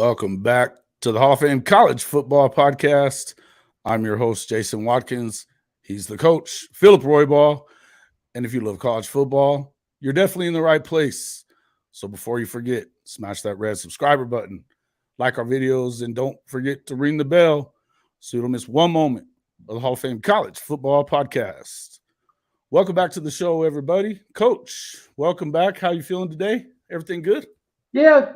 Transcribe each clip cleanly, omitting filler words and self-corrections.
Welcome back to the Hall of Fame College Football Podcast. I'm your host, Jason Watkins. He's the coach, Phillip Roybal. And if you love college football, you're definitely in the right place. So before you forget, smash that red subscriber button, like our videos, and don't forget to ring the bell so you don't miss one moment of the Hall of Fame College Football Podcast. Welcome back to the show, everybody. Coach, welcome back. How you feeling today? Everything good? Yeah,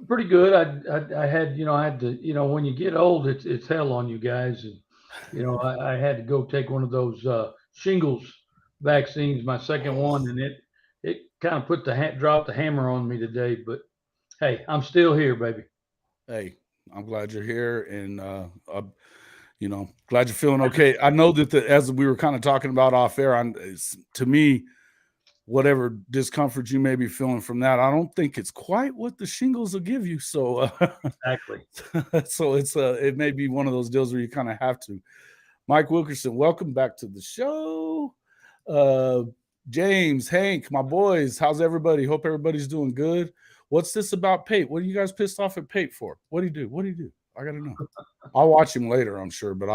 pretty good. I had to when you get old, it's hell on you guys, and I had to go take one of those shingles vaccines, my second one, and it kind of dropped the hammer on me today. But hey, I'm still here, baby. Hey, I'm glad you're here, and glad you're feeling okay. I know that as we were kind of talking about off air, to me, whatever discomfort you may be feeling from that, I don't think it's quite what the shingles will give you. So, Exactly. so it may be one of those deals where you kind of have to. Mike Wilkerson, welcome back to the show. James, Hank, my boys, how's everybody? Hope everybody's doing good. What's this about Pate? What are you guys pissed off at Pate for? What do you do? What do you do? I gotta know. I'll watch him later, I'm sure, but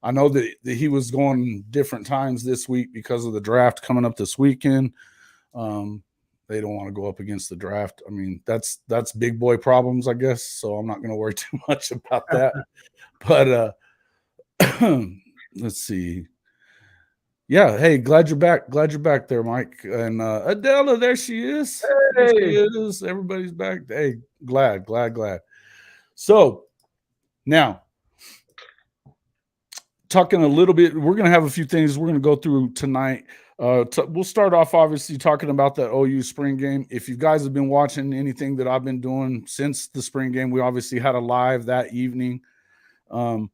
I know that he was going different times this week because of the draft coming up this weekend. They don't want to go up against the draft. I mean, that's big boy problems, I guess. So I'm not going to worry too much about that. But let's see. Yeah, hey, glad you're back. Glad you're back there, Mike. And Adela, there she is. There she is. Everybody's back. Hey, glad. So now, talking a little bit, we're going to have a few things we're going to go through tonight. We'll start off, obviously, talking about that OU spring game. If you guys have been watching anything that I've been doing since the spring game, we obviously had a live that evening. I've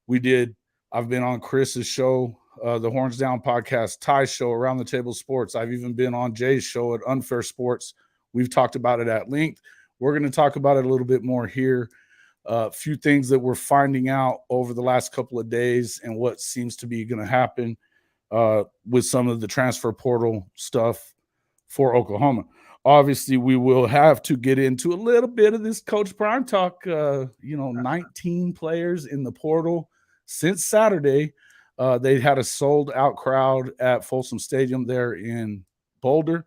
been on Chris's show, the Horns Down podcast, Ty's show, Around the Table Sports. I've even been on Jay's show at Unfair Sports. We've talked about it at length. We're going to talk about it a little bit more here. A few things that we're finding out over the last couple of days and what seems to be going to happen with some of the transfer portal stuff for Oklahoma. Obviously, we will have to get into a little bit of this Coach Prime talk. 19 players in the portal since Saturday. They had a sold-out crowd at Folsom Stadium there in Boulder.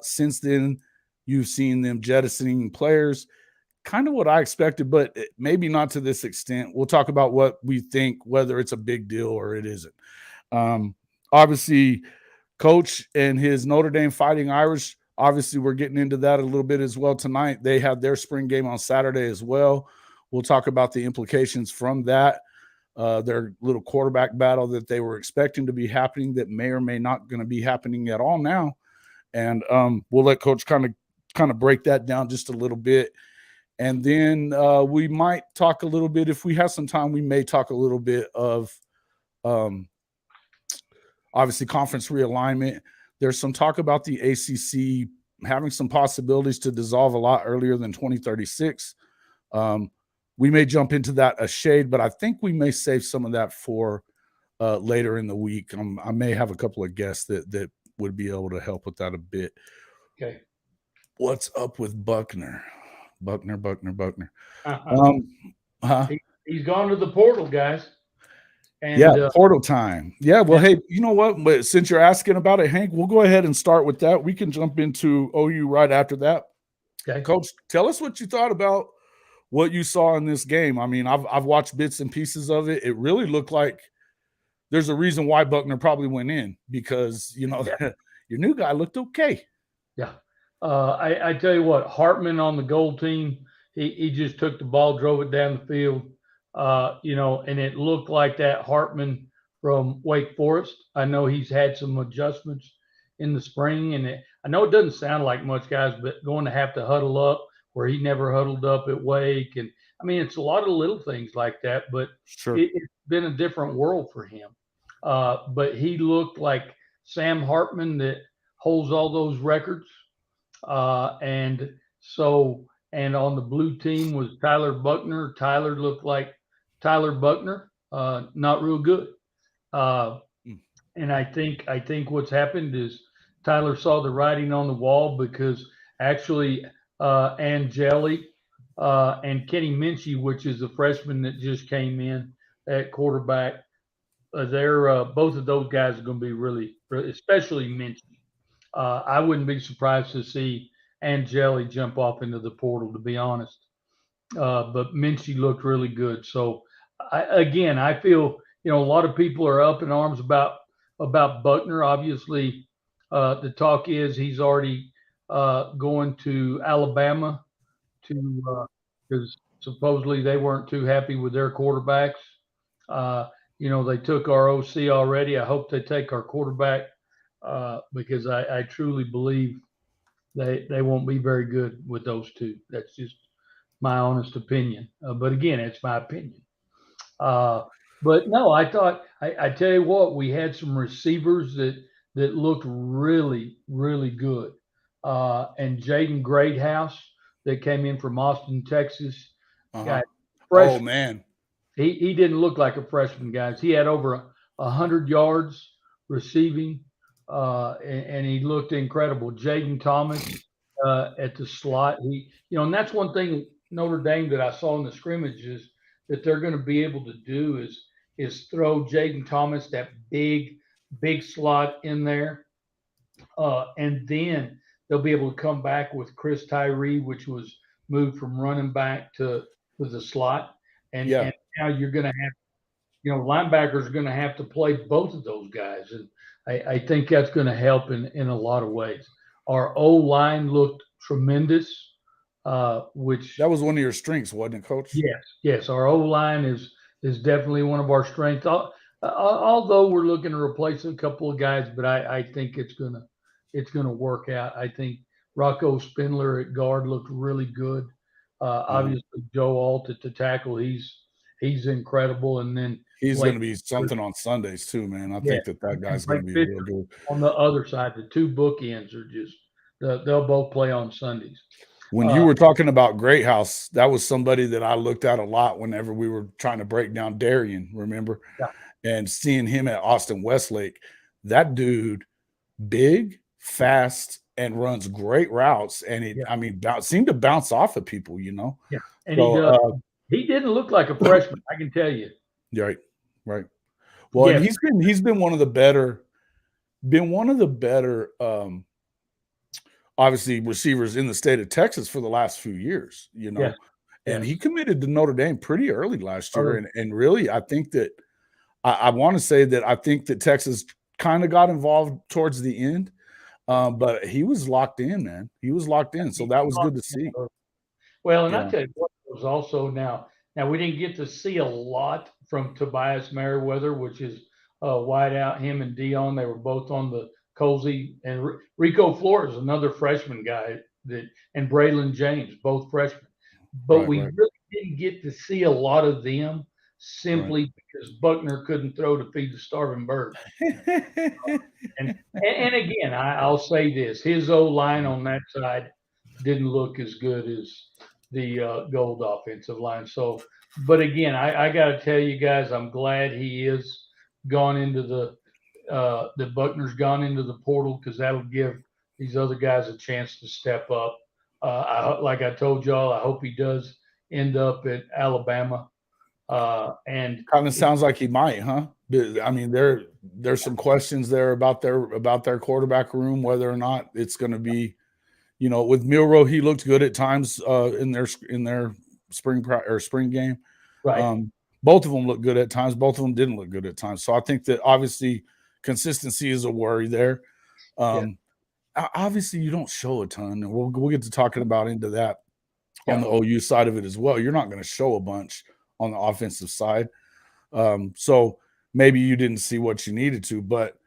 Since then, you've seen them jettisoning players. Kind of what I expected, but maybe not to this extent. We'll talk about what we think, whether it's a big deal or it isn't. Obviously, Coach and his Notre Dame Fighting Irish, obviously we're getting into that a little bit as well tonight. They had their spring game on Saturday as well. We'll talk about the implications from that, their little quarterback battle that they were expecting to be happening that may or may not going to be happening at all now. And we'll let Coach kind of break that down just a little bit. And then we might talk a little bit, if we have some time, we may talk a little bit of obviously conference realignment. There's some talk about the ACC having some possibilities to dissolve a lot earlier than 2036. We may jump into that a shade, but I think we may save some of that for later in the week. I may have a couple of guests that would be able to help with that a bit. Okay. What's up with Buchner? Buchner. He's gone to the portal, guys. And portal time. Yeah, well, hey, you know what? But since you're asking about it, Hank, we'll go ahead and start with that. We can jump into OU right after that. Okay. Coach, tell us what you thought about what you saw in this game. I mean, I've watched bits and pieces of it. It really looked like there's a reason why Buchner probably went in because, your new guy looked okay. Yeah. I tell you what, Hartman on the goal team, he just took the ball, drove it down the field, and it looked like that Hartman from Wake Forest. I know he's had some adjustments in the spring, and I know it doesn't sound like much, guys, but going to have to huddle up where he never huddled up at Wake. And, I mean, it's a lot of little things like that, but sure. It's been a different world for him. But he looked like Sam Hartman that holds all those records. And on the blue team was Tyler Buchner. Tyler looked like Tyler Buchner, not real good. And I think what's happened is Tyler saw the writing on the wall because actually Angeli and Kenny Minchie, which is the freshman that just came in at quarterback. They're both of those guys are going to be really, especially Minchie. I wouldn't be surprised to see Angeli jump off into the portal, to be honest. But Minchie looked really good. So I feel a lot of people are up in arms about Buchner. Obviously, the talk is he's already going to Alabama because supposedly they weren't too happy with their quarterbacks. They took our OC already. I hope they take our quarterback because I truly believe they won't be very good with those two. That's just my honest opinion. But again, it's my opinion. But no, I thought I tell you what, we had some receivers that looked really, really good. And Jaden Greathouse that came in from Austin, Texas, got fresh. Oh man, he didn't look like a freshman, guys. He had over 100 yards receiving, and he looked incredible. Jaden Thomas at the slot. And that's one thing Notre Dame that I saw in the scrimmages that they're going to be able to do is throw Jaden Thomas that big slot in there, and then they'll be able to come back with Chris Tyree, which was moved from running back to the slot, and now you're going to have linebackers are going to have to play both of those guys, and I think that's going to help in a lot of ways. Our O line looked tremendous, which that was one of your strengths, wasn't it, Coach? Yes. Our O line is definitely one of our strengths. Although we're looking to replace a couple of guys, but I think it's gonna work out. I think Rocco Spindler at guard looked really good. Obviously, Joe Alt at the tackle, he's incredible, and then he's going to be something on Sundays too, man. I think that guy's going to be real good. On the other side, the two bookends are just they'll both play on Sundays. When you were talking about Greathouse, that was somebody that I looked at a lot whenever we were trying to break down Darien, remember? Yeah. And seeing him at Austin Westlake, that dude, big, fast, and runs great routes. And seemed to bounce off of people, Yeah. And so, he didn't look like a freshman, I can tell you. Right. Well, and he's been one of the better obviously receivers in the state of Texas for the last few years, and he committed to Notre Dame pretty early last year. And really, I think that I want to say that I think that Texas kind of got involved towards the end, but he was locked in, man. He was locked in. So that was good to see. Well, and I tell you what was also now we didn't get to see a lot from Tobias Merriweather, which is wideout. Him and Dion, they were both on the Colsey, and Rico Flores, another freshman guy, and Braylon James, both freshmen. But we really didn't get to see a lot of them simply because Buchner couldn't throw to feed the starving bird. and again, I'll say this: his O line on that side didn't look as good as the Gold offensive line. So, but again, I got to tell you guys, I'm glad he is gone into that Buchner's gone into the portal, because that'll give these other guys a chance to step up. Like I told y'all, I hope he does end up at Alabama. And kind of sounds like he might, huh? I mean, there's some questions there about their quarterback room, whether or not it's going to be, with Milroe, he looked good at times in their spring game. Right. Both of them looked good at times. Both of them didn't look good at times. So I think that obviously consistency is a worry there. Obviously, you don't show a ton, and we'll get to talking about into that on the OU side of it as well. You're not going to show a bunch on the offensive side. So maybe you didn't see what you needed to, but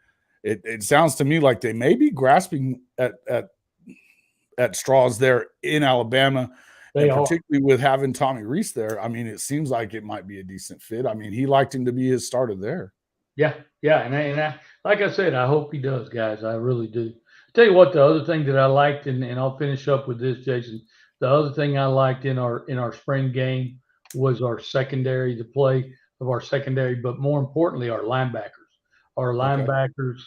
it sounds to me like they may be grasping at straws there in Alabama, and particularly with having Tommy Rees there. I mean, it seems like it might be a decent fit. I mean, he liked him to be his starter there. Yeah. And I, like I said, I hope he does, guys. I really do. Tell you what, the other thing that I liked, and I'll finish up with this, Jason. The other thing I liked in our spring game was our secondary, the play of our secondary, but more importantly, our linebackers. Our linebackers,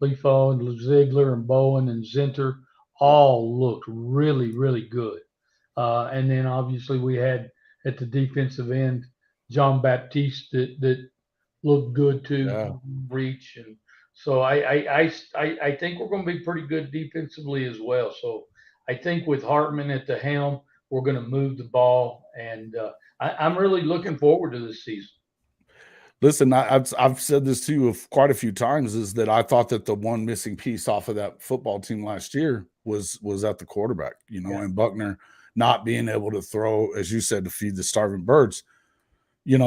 Lefo and Ziegler and Bowen and Zinter, all looked really, really good. And then obviously we had at the defensive end John Baptiste that looked good too, Yeah. reach. And so I think we're going to be pretty good defensively as well. So I think with Hartman at the helm, we're going to move the ball, and I'm really looking forward to this season. Listen, I've said this to you quite a few times, is that I thought that the one missing piece off of that football team last year was at the quarterback, Yeah. and Buchner not being able to throw, as you said, to feed the starving birds. You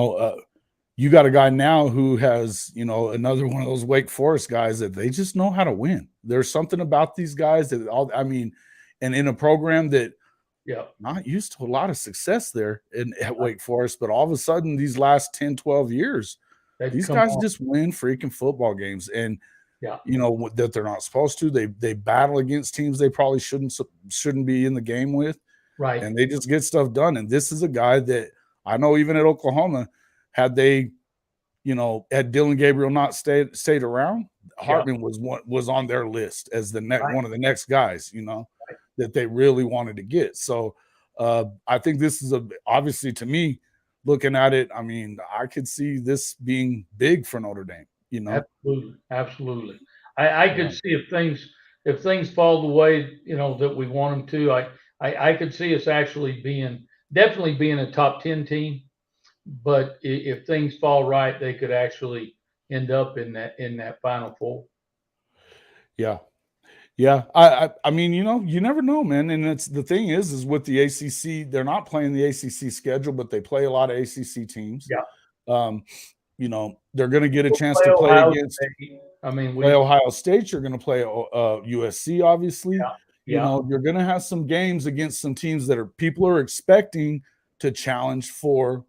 got a guy now who has, another one of those Wake Forest guys that they just know how to win. There's something about these guys that and in a program that Yeah. not used to a lot of success there at Wake Forest, but all of a sudden these last 10, 12 years, these guys just win freaking football games. And yeah, that they're not supposed to. They battle against teams they probably shouldn't be in the game with. right. And they just get stuff done. And this is a guy that I know even at Oklahoma, had Dylan Gabriel not stayed around, Hartman was on their list as the next one of the next guys, that they really wanted to get. So I think this is obviously, to me, looking at it, I mean, I could see this being big for Notre Dame. Absolutely. I could see if things fall the way that we want them to. I could see us actually definitely being a top 10 team. But if things fall right, they could actually end up in that Final Four. Yeah. Yeah. I mean, you never know, man. And it's the thing is with the ACC, they're not playing the ACC schedule, but they play a lot of ACC teams. Yeah. They're going to get a chance to play against State. I mean, play Ohio State. You're going to play USC, obviously. Yeah. You're going to have some games against some teams that people are expecting to challenge for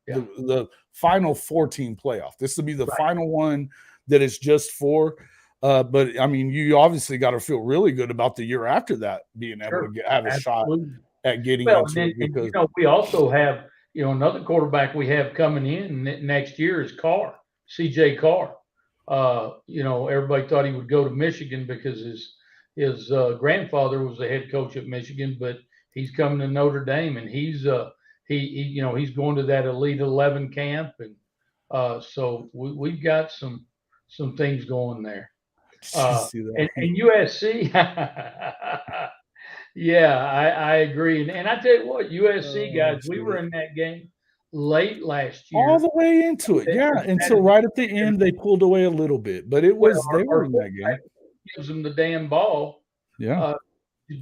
the final 4-team playoff. This will be the final one that is just for. But I mean, you obviously got to feel really good about the year after that being able to have a shot at getting into it. Because we also have another quarterback we have coming in next year is CJ Carr. Everybody thought he would go to Michigan because his grandfather was the head coach at Michigan, but he's coming to Notre Dame, and he's going to that Elite 11 camp, and so we've got some things going there. And USC, yeah, I agree. And I tell you what, USC guys, we were in that game late last year, all the way into it, until right at the end they pulled away a little bit, but they were in that game. Gives them the damn ball,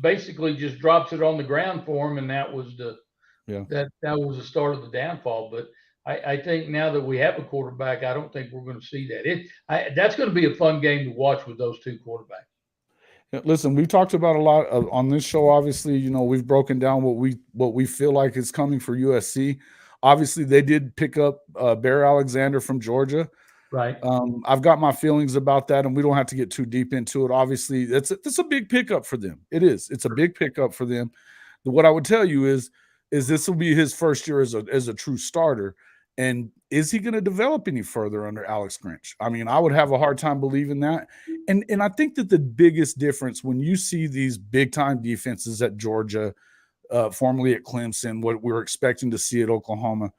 basically just drops it on the ground for him, and that was the start of the downfall. But I think now that we have a quarterback, I don't think we're going to see that. That's going to be a fun game to watch with those two quarterbacks. Listen, we've talked about a lot on this show. Obviously, we've broken down what we feel like is coming for USC. Obviously, they did pick up Bear Alexander from Georgia. Right. I've got my feelings about that, and we don't have to get too deep into it. Obviously, that's a big pickup for them. It is. It's a big pickup for them. What I would tell you is this will be his first year as a true starter. And is he going to develop any further under Alex Grinch? I mean, I would have a hard time believing that. And I think that the biggest difference when you see these big-time defenses at Georgia, formerly at Clemson, what we're expecting to see at Oklahoma,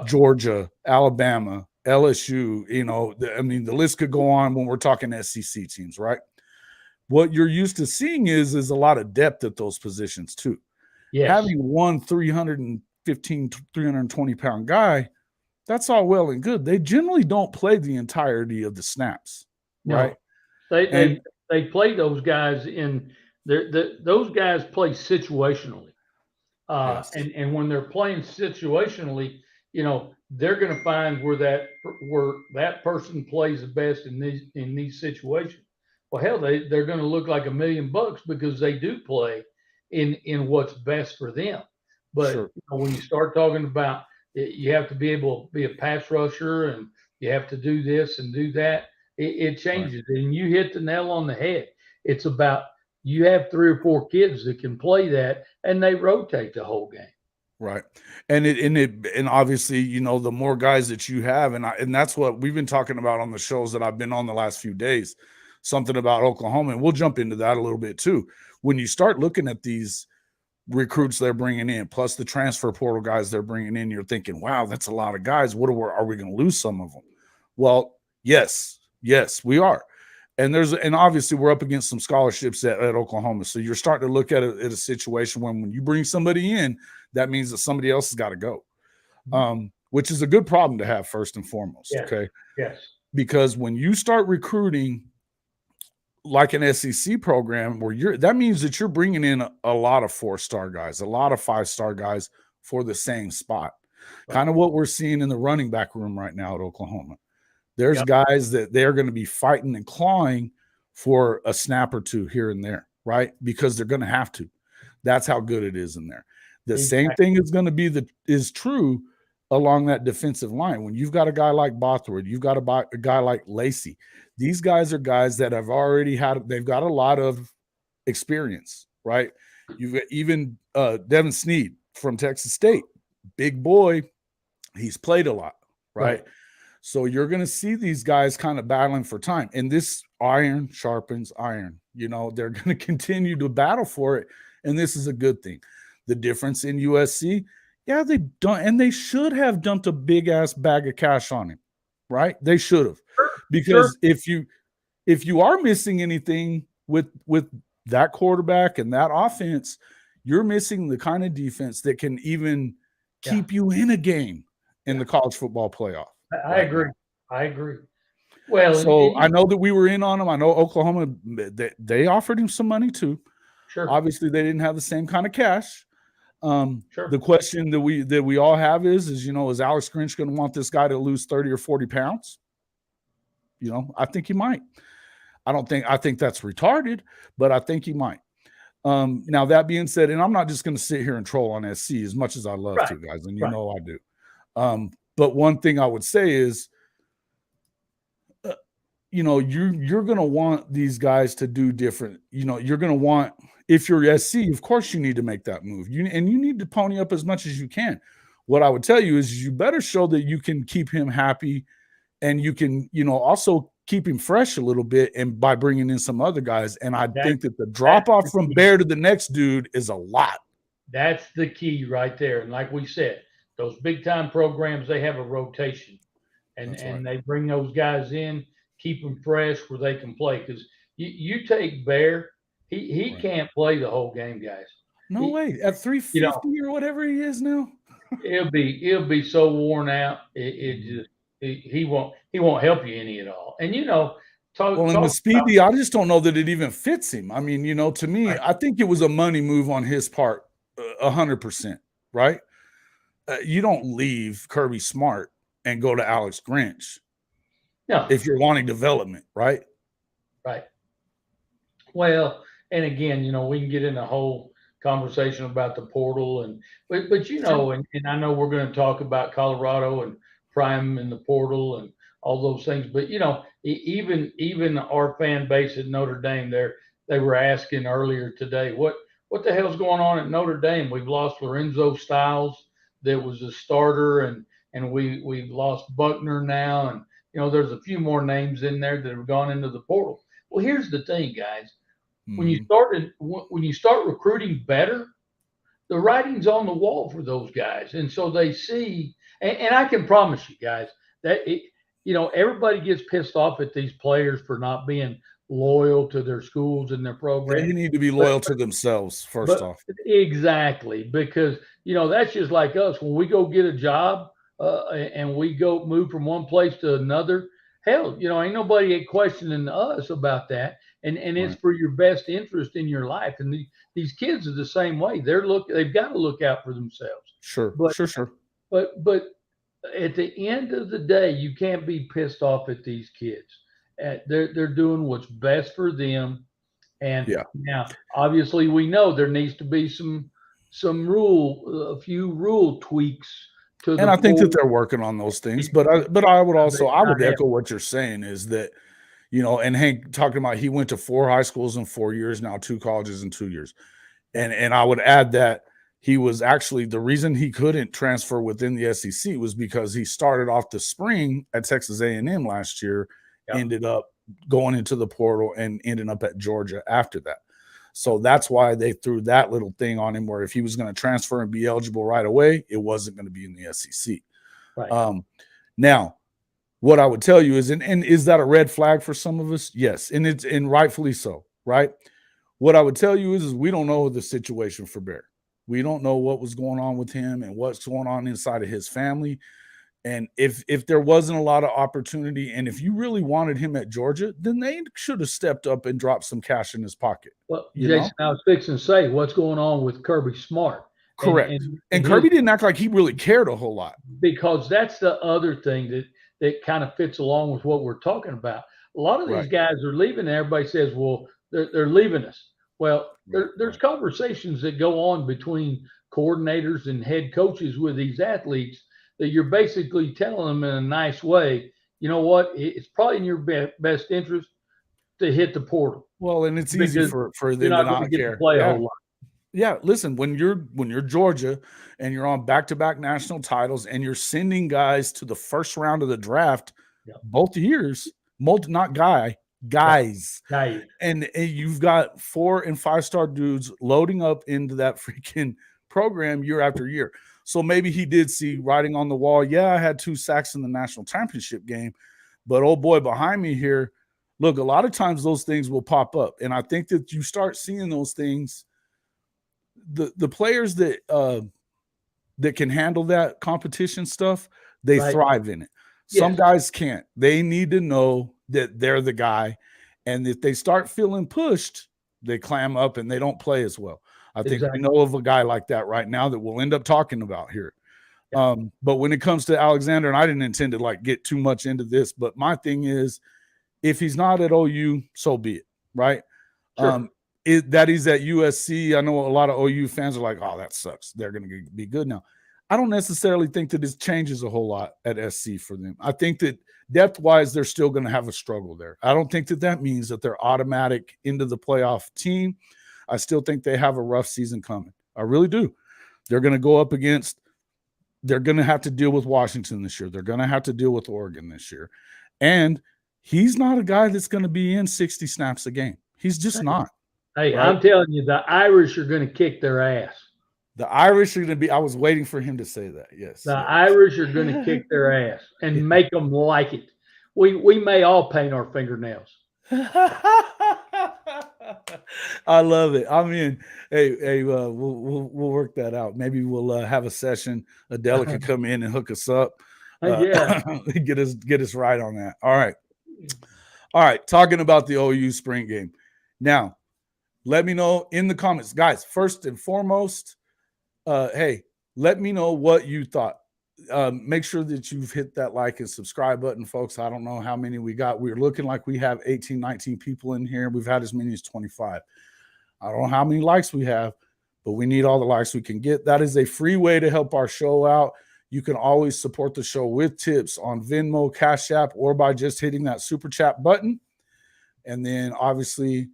Georgia, Alabama, LSU, the list could go on when we're talking SEC teams, right? What you're used to seeing is a lot of depth at those positions too. Yes. Having one 315, 320-pound guy, that's all well and good. They generally don't play the entirety of the snaps, right? No. They play those guys those guys play situationally. And when they're playing situationally, they're going to find where that person plays the best in these situations. Well, hell, they're going to look like $1 million because they do play in what's best for them. But when you start talking about you have to be able to be a pass rusher and you have to do this and do that, it changes. Right. And you hit the nail on the head. It's about you have 3 or 4 kids that can play that, and they rotate the whole game. Right. And obviously, the more guys that you have, and that's what we've been talking about on the shows that I've been on the last few days, something about Oklahoma, and we'll jump into that a little bit too. When you start looking at these recruits they're bringing in, plus the transfer portal guys they're bringing in. You're thinking, wow, that's a lot of guys. Are we going to lose some of them? Well, yes, we are. And obviously we're up against some scholarships at Oklahoma. So you're starting to look at a situation when you bring somebody in, that means that somebody else has got to go, which is a good problem to have first and foremost. Yes. Okay. Yes. Because when you start recruiting like an SEC program that means that you're bringing in a lot of 4-star guys, a lot of 5-star guys for the same spot. Right. Kind of what we're seeing in the running back room right now at Oklahoma. There's guys that they're going to be fighting and clawing for a snap or two here and there, right? Because they're going to have to. That's how good it is in there. The same thing is going to be is true along that defensive line. When you've got a guy like Bothroyd, you've got a guy like Lacey. These guys are guys that have already they've got a lot of experience, right? You've got even Devin Sneed from Texas State, big boy. He's played a lot, right? So you're going to see these guys kind of battling for time. And this iron sharpens iron. You know, they're going to continue to battle for it. And this is a good thing. The difference in USC, they should have dumped a big ass bag of cash on him, right? They should have. Because if you are missing anything with that quarterback and that offense, you're missing the kind of defense that can even keep you in a game in the college football playoff. I agree. Well, so I know that we were in on him. I know Oklahoma, they offered him some money too. Sure. Obviously, they didn't have the same kind of cash. The question that we all have is is Alex Grinch going to want this guy to lose 30 or 40 pounds? I think he might. I think that's retarded, but I think he might. Now that being said, and I'm not just going to sit here and troll on SC as much as I love to, guys, and I do. But one thing I would say is, you're going to want these guys to do different. You're going to want, if you're SC, of course you need to make that move. You need to pony up as much as you can. What I would tell you is you better show that you can keep him happy, and you can, also keep him fresh a little bit, and by bringing in some other guys. And I think that the drop off from Bear to the next dude is a lot. That's the key right there. And like we said, those big time programs, they have a rotation, and they bring those guys in, keep them fresh where they can play. Because you take Bear, he can't play the whole game, guys. No way. At 350 or whatever he is now, he'll be so worn out. He won't help you any at all. And in the speedy, I just don't know that it even fits him. I mean, to me, I think it was a money move on his part, 100%. Right? You don't leave Kirby Smart and go to Alex Grinch. No. If you're wanting development, right? Right. Well, and again, we can get in a whole conversation about the portal, but and I know we're going to talk about Colorado and Prime in the portal and all those things, but even our fan base at Notre Dame, they were asking earlier today, what the hell's going on at Notre Dame? We've lost Lorenzo Styles, that was a starter, and we've lost Buchner now, and there's a few more names in there that have gone into the portal. Well, here's the thing, guys. When you start recruiting better, the writing's on the wall for those guys, and so they see. And I can promise you, guys, that everybody gets pissed off at these players for not being loyal to their schools and their programs. They need to be loyal to themselves first off. Exactly, because that's just like us when we go get a job and we go move from one place to another. Hell, ain't nobody questioning us about that, and it's for your best interest in your life. And these kids are the same way. They've got to look out for themselves. Sure. But at the end of the day, you can't be pissed off at these kids. They're doing what's best for them. And now, obviously, we know there needs to be a few rule tweaks. And I think that they're working on those things. But I would echo what you're saying is that, and Hank talking about he went to 4 high schools in 4 years, now 2 colleges in 2 years. And I would add that he was actually the reason he couldn't transfer within the SEC was because he started off the spring at Texas A&M last year, ended up going into the portal and ended up at Georgia after that. So that's why they threw that little thing on him, where if he was going to transfer and be eligible right away, it wasn't going to be in the SEC. Right. Now, what I would tell you is, and is that a red flag for some of us? Yes, and rightfully so, right? What I would tell you is we don't know the situation for Bear. We don't know what was going on with him and what's going on inside of his family. And if there wasn't a lot of opportunity, and if you really wanted him at Georgia, then they should have stepped up and dropped some cash in his pocket. Well, You Jason, know? I was fixing to say what's going on with Kirby Smart. Correct. And Kirby didn't act like he really cared a whole lot. Because that's the other thing that kind of fits along with what we're talking about. A lot of these guys are leaving, and everybody says, well, they're leaving us. Well, there's conversations that go on between coordinators and head coaches with these athletes that you're basically telling them in a nice way, you know what, it's probably in your best interest to hit the portal. Well, and it's easy for them you're to not going not to get care. to play a whole lot. Yeah, listen, when you're Georgia and you're on back-to-back national titles and you're sending guys to the first round of the draft both years, guys. And you've got 4- and 5-star dudes loading up into that freaking program year after year. So maybe he did see writing on the wall, yeah, I had 2 sacks in the national championship game, but oh boy, behind me here, look, a lot of times those things will pop up. And I think that you start seeing those things. The players that can handle that competition stuff, they thrive in it. Some guys can't. They need to know that they're the guy. And if they start feeling pushed, they clam up and they don't play as well. I think we know of a guy like that right now that we'll end up talking about here. But when it comes to Alexander, and I didn't intend to like get too much into this, but my thing is, if he's not at OU, so be it, right? Sure. That he's at USC. I know a lot of OU fans are like, oh, that sucks. They're going to be good now. I don't necessarily think that this changes a whole lot at SC for them. I think that depth-wise, they're still going to have a struggle there. I don't think that means that they're automatic into the playoff team. I still think they have a rough season coming. I really do. They're going to go up against – they're going to have to deal with Washington this year. They're going to have to deal with Oregon this year. And he's not a guy that's going to be in 60 snaps a game. He's just not. Hey, right? I'm telling you, the Irish are going to kick their ass. The Irish are going to be – I was waiting for him to say that, yes. The Irish are going to kick their ass and make them like it. We may all paint our fingernails. I love it. I mean, hey, we'll work that out. Maybe we'll have a session. Adela can come in and hook us up. Get us right on that. All right. Talking about the OU spring game. Now, let me know in the comments, guys. First and foremost, hey, let me know what you thought. Make sure that you've hit that like and subscribe button, folks. I don't know how many we got. We're looking like we have 18, 19 people in here. We've had as many as 25. I don't know how many likes we have, but we need all the likes we can get. That is a free way to help our show out. You can always support the show with tips on Venmo, CASHAPP, or by just hitting that super chat button. And then obviously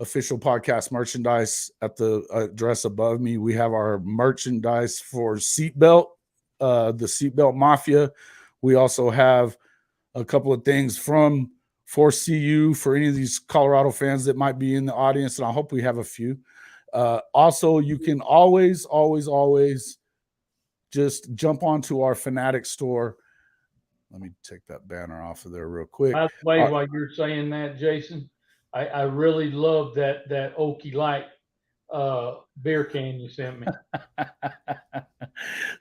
official podcast merchandise at the address above me. We have our merchandise for Seatbelt. The Seatbelt Mafia. We also have a couple of things from for CU for any of these Colorado fans that might be in the audience, and I hope we have a few. Also, you can always just jump onto our Fanatic store. Let me take that banner off of there real quick. By the way, while you're saying that, Jason, I really love that Okie Light beer can you sent me.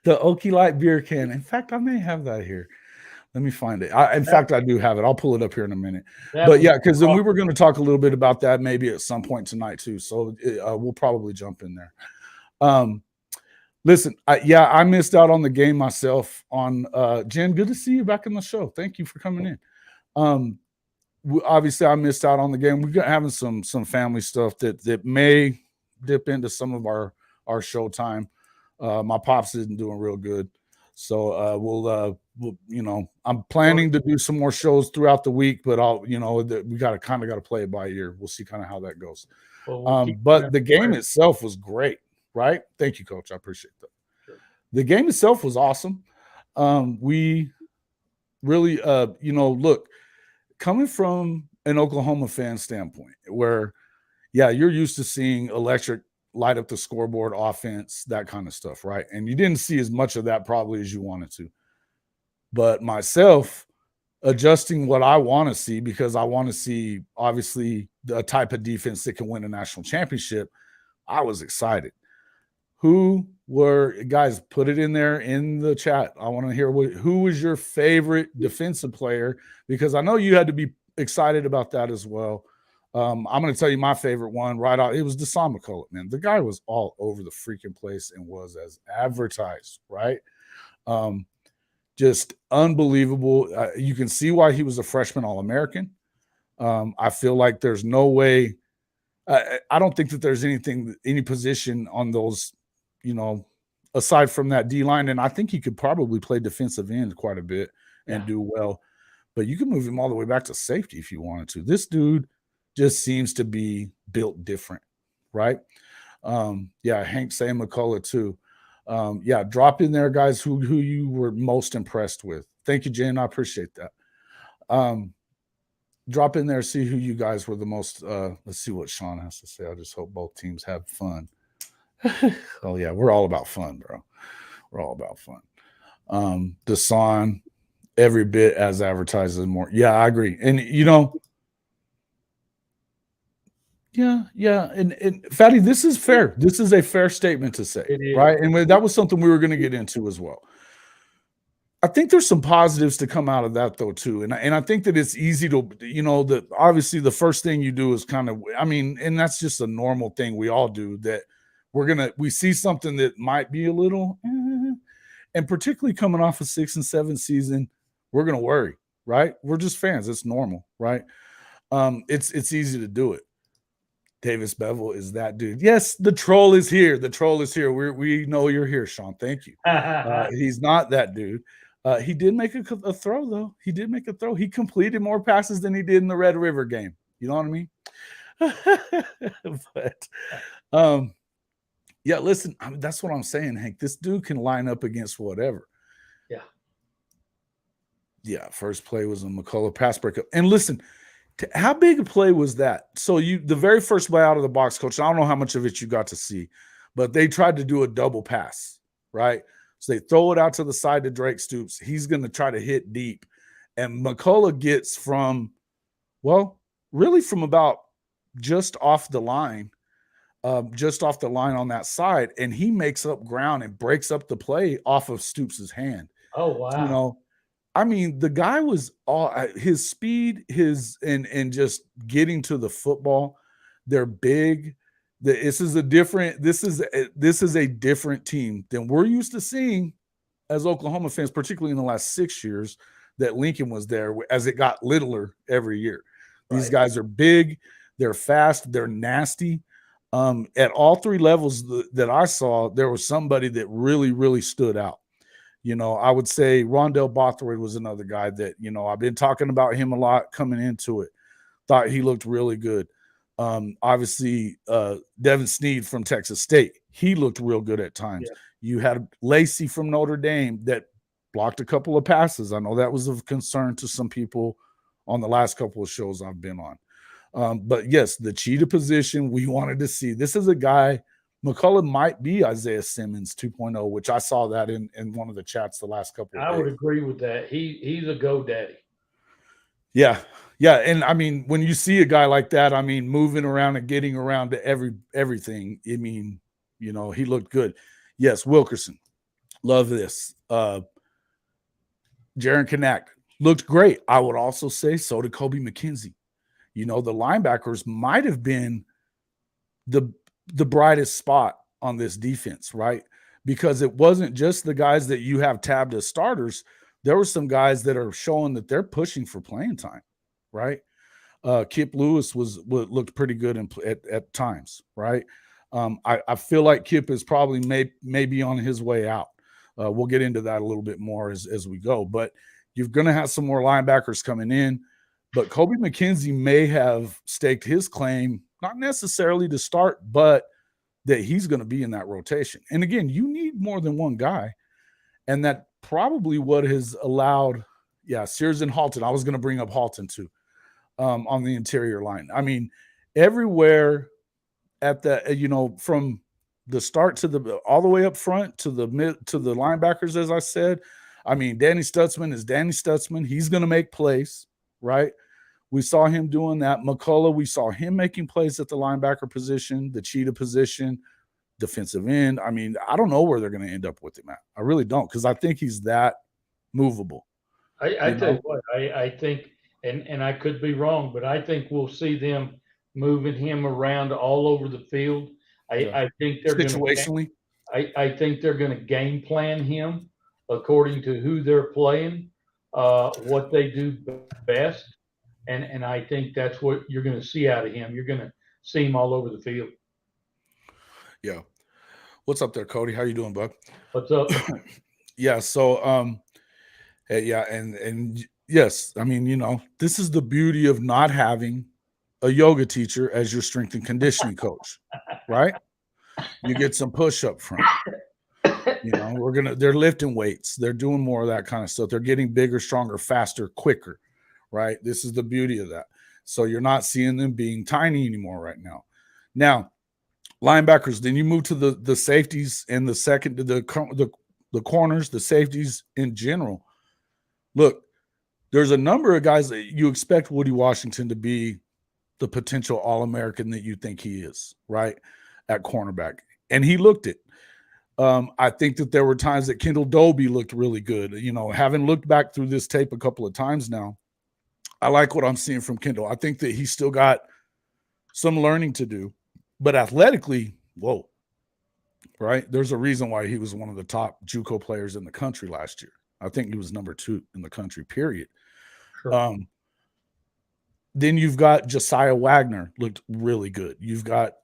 The Okie Light beer can. In fact, I may have that here. Let me find it. I do have it. I'll pull it up here in a minute. But yeah, because then we were going to talk a little bit about that maybe at some point tonight too. So we'll probably jump in there. Listen, I missed out on the game myself. On Jen, good to see you back in the show. Thank you for coming in. Obviously, I missed out on the game. We're having some family stuff that may dip into some of our showtime. My pops isn't doing real good, so we'll I'm planning to do some more shows throughout the week, but we got to play it by ear. We'll see kind of how that goes. But the game itself was great, right? Thank you, Coach. I appreciate that. Sure. The game itself was awesome. We really, look, coming from an Oklahoma fan standpoint, where yeah, you're used to seeing electric light up the scoreboard offense, that kind of stuff, right? And you didn't see as much of that probably as you wanted to. But myself, adjusting what I want to see, because I want to see obviously the type of defense that can win a national championship, I was excited. Who were guys? Put it in there in the chat. I want to hear who was your favorite defensive player, because I know you had to be excited about that as well. I'm going to tell you my favorite one right out. It was Deshaun McCullough, man. The guy was all over the freaking place and was as advertised, right? Just unbelievable. You can see why he was a freshman All-American. I feel like there's no way. I don't think that there's any position on those, aside from that D line. And I think he could probably play defensive end quite a bit and do well. But you can move him all the way back to safety if you wanted to. This dude just seems to be built different, right? Hank saying McCullough too. Drop in there, guys, who you were most impressed with. Thank you, Jane. I appreciate that. Drop in there, see who you guys were the most. Let's see what Sean has to say. I just hope both teams have fun. Oh, yeah, we're all about fun, bro. We're all about fun. Deshaun, every bit as advertised and more. Yeah, I agree. And, yeah. And Fatty, this is fair. This is a fair statement to say, right? And that was something we were going to get into as well. I think there's some positives to come out of that though too, and I think that it's easy to, that obviously the first thing you do is and that's just a normal thing we all do, that we see something that might be a little, and particularly coming off a 6 and 7 season, we're gonna worry, right? We're just fans. It's normal, right? It's easy to do it. Davis Bevel is that dude. Yes, the troll is here. The troll is here. We know you're here, Sean. Thank you. He's not that dude. He did make a throw, though. He did make a throw. He completed more passes than he did in the Red River game. You know what I mean? But, listen, that's what I'm saying, Hank. This dude can line up against whatever. Yeah. Yeah, first play was a McCullough pass breakup. And listen, how big a play was that? So the very first play out of the box, Coach, I don't know how much of it you got to see, but they tried to do a double pass, right? So they throw it out to the side to Drake Stoops. He's going to try to hit deep. And McCullough gets from about just off the line on that side. And he makes up ground and breaks up the play off of Stoops' hand. Oh, wow. The guy was all his speed, and just getting to the football. They're big. This is a different team than we're used to seeing as Oklahoma fans, particularly in the last 6 years that Lincoln was there, as it got littler every year. Right. These guys are big, they're fast, they're nasty. At all three levels that I saw, there was somebody that really, really stood out. I would say Rondell Bothroyd was another guy that, I've been talking about him a lot coming into it. Thought he looked really good. Obviously, Devin Sneed from Texas State, he looked real good at times. Yeah. You had Lacey from Notre Dame that blocked a couple of passes. I know that was of concern to some people on the last couple of shows I've been on. But yes, the cheetah position we wanted to see. This is a guy, McCullough might be Isaiah Simmons 2.0, which I saw that in one of the chats the last couple of days. I would agree with that. He's a GoDaddy. Yeah. Yeah. And when you see a guy like that, moving around and getting around to everything, he looked good. Yes, Wilkerson. Love this. Jaron Kanak looked great. I would also say so did Kobe McKenzie. The linebackers might have been the brightest spot on this defense, right? Because it wasn't just the guys that you have tabbed as starters. There were some guys that are showing that they're pushing for playing time, right? Kip Lewis looked pretty good at times, right? I feel like Kip is probably maybe on his way out. We'll get into that a little bit more as we go. But you're going to have some more linebackers coming in. But Kobe McKenzie may have staked his claim, not necessarily to start, but that he's going to be in that rotation. And again, you need more than one guy. And that probably what has allowed, Sears and Halton. I was going to bring up Halton too, on the interior line. Everywhere at the from the start to the all the way up front to the mid to the linebackers, as I said. I mean, Danny Stutzman is Danny Stutzman. He's going to make plays, right? We saw him doing that. McCullough, we saw him making plays at the linebacker position, the cheetah position, defensive end. I mean, I don't know where they're going to end up with him at. I really don't, because I think he's that movable. I tell you what, I think, and I could be wrong, but I think we'll see them moving him around all over the field. Yeah. I think they're going to. Situationally. I think they're going to game plan him according to who they're playing, what they do best, and I think that's what you're going to see out of him. You're going to see him all over the field. Yeah. What's up there, Cody? How you doing, bud? What's up? Yeah. So, yeah, and yes, I mean, this is the beauty of not having a yoga teacher as your strength and conditioning coach, right? You get some push up from. They're lifting weights. They're doing more of that kind of stuff. They're getting bigger, stronger, faster, quicker, right? This is the beauty of that. So you're not seeing them being tiny anymore right now. Now, linebackers, then you move to the safeties and the second to the corners, the safeties in general. Look, there's a number of guys that you expect Woody Washington to be the potential All-American that you think he is, right, at cornerback. And he looked it. I think that there were times that Kendall Doby looked really good. Having looked back through this tape a couple of times now, I like what I'm seeing from Kendall. I think that he's still got some learning to do, but athletically, whoa, right? There's a reason why he was one of the top JUCO players in the country last year. I think he was number 2 in the country, period. Sure. Then you've got Josiah Wagner, looked really good. You've got,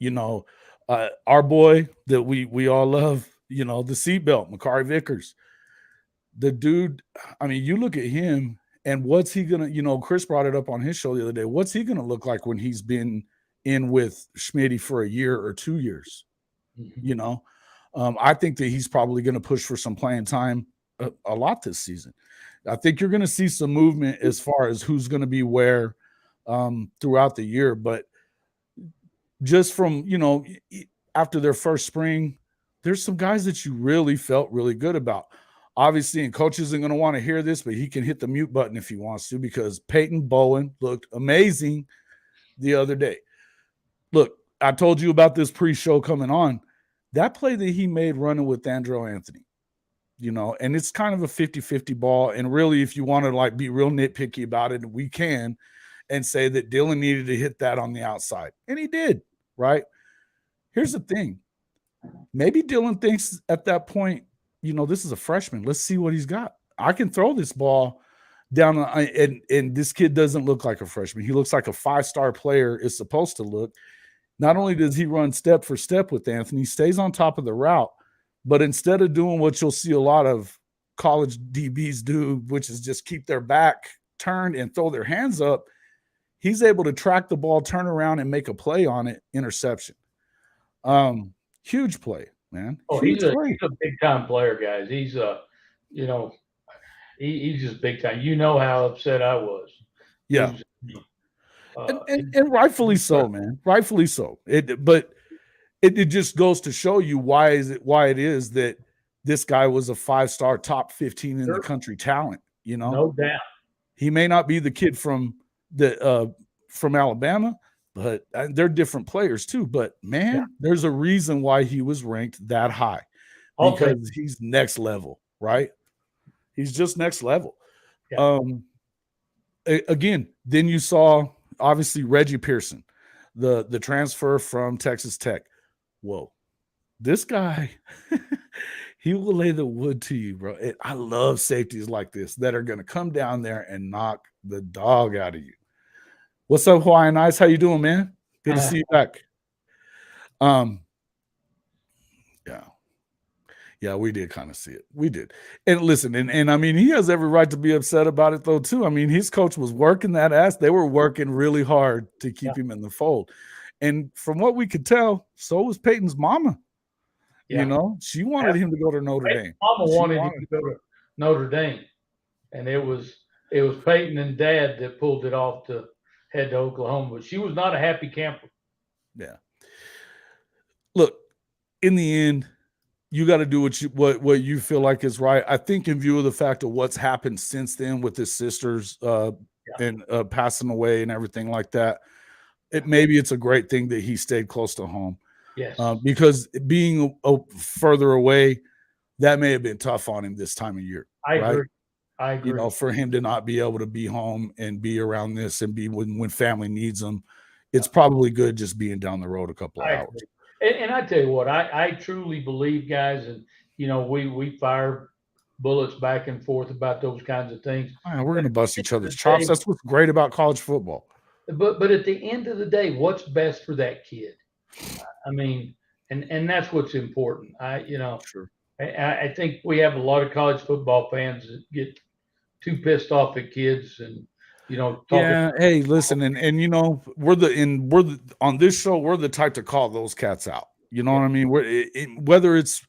our boy that we all love, the seatbelt, Makari Vickers. The dude, I mean, you look at him and what's he going to, Chris brought it up on his show the other day. What's he going to look like when he's been in with Schmitty for a year or 2 years? Mm-hmm. I think that he's probably going to push for some playing time a lot this season. I think you're going to see some movement as far as who's going to be where throughout the year. But just from, after their first spring, there's some guys that you really felt really good about. Obviously, and coach isn't going to want to hear this, but he can hit the mute button if he wants to, because Peyton Bowen looked amazing the other day. Look, I told you about this pre-show coming on. That play that he made running with Andrew Anthony, and it's kind of a 50-50 ball. And really, if you want to be real nitpicky about it, we can, and say that Dylan needed to hit that on the outside. And he did, right? Here's the thing. Maybe Dylan thinks at that point, this is a freshman. Let's see what he's got. I can throw this ball down, and this kid doesn't look like a freshman. He looks like a 5-star player is supposed to look. Not only does he run step for step with Anthony, he stays on top of the route, but instead of doing what you'll see a lot of college DBs do, which is just keep their back turned and throw their hands up, he's able to track the ball, turn around, and make a play on it, interception. Huge play, man. He's a big time player, guys. He's he's just big time. How upset I was. Yeah. And rightfully so, man. Rightfully so. But it just goes to show you why it is that this guy was a 5-star top 15 in the country talent. No doubt. He may not be the kid from Alabama, but they're different players too. But man, there's a reason why he was ranked that high, because he's next level, right? He's just next level. Yeah. Again, then you saw obviously Reggie Pearson, the transfer from Texas Tech. Whoa, this guy, he will lay the wood to you, bro. I love safeties like this that are going to come down there and knock the dog out of you. What's up, Hawaiian Ice? How you doing, man? Good to see you back. Yeah, we did kind of see it. We did. And listen, and I mean, he has every right to be upset about it, though, too. I mean, his coach was working that ass. They were working really hard to keep him in the fold. And from what we could tell, so was Peyton's mama. Yeah. She wanted him to go to Notre Dame. Mama wanted him to go to Notre Dame. And it was Peyton and Dad that pulled it off to head to Oklahoma. But she was not a happy camper. Yeah. look, in the end, you got to do what you feel like is right. I think in view of the fact of what's happened since then with his sisters and passing away and everything like that, maybe it's a great thing that he stayed close to home. Yes. Because being further away, that may have been tough on him this time of year. I right? agree. I agree. You know, for him to not be able to be home and be around this and be when family needs him, it's probably good just being down the road a couple of hours. And I tell you what, I truly believe, guys, and you know, we fire bullets back and forth about those kinds of things. Man, we're going to bust each other's chops. That's what's great about college football. But at the end of the day, what's best for that kid? I mean, and that's what's important. Sure. I think we have a lot of college football fans that get too pissed off at kids and Yeah, hey, listen, and you know, we're on this show, we're the type to call those cats out. You know what I mean? Whether it's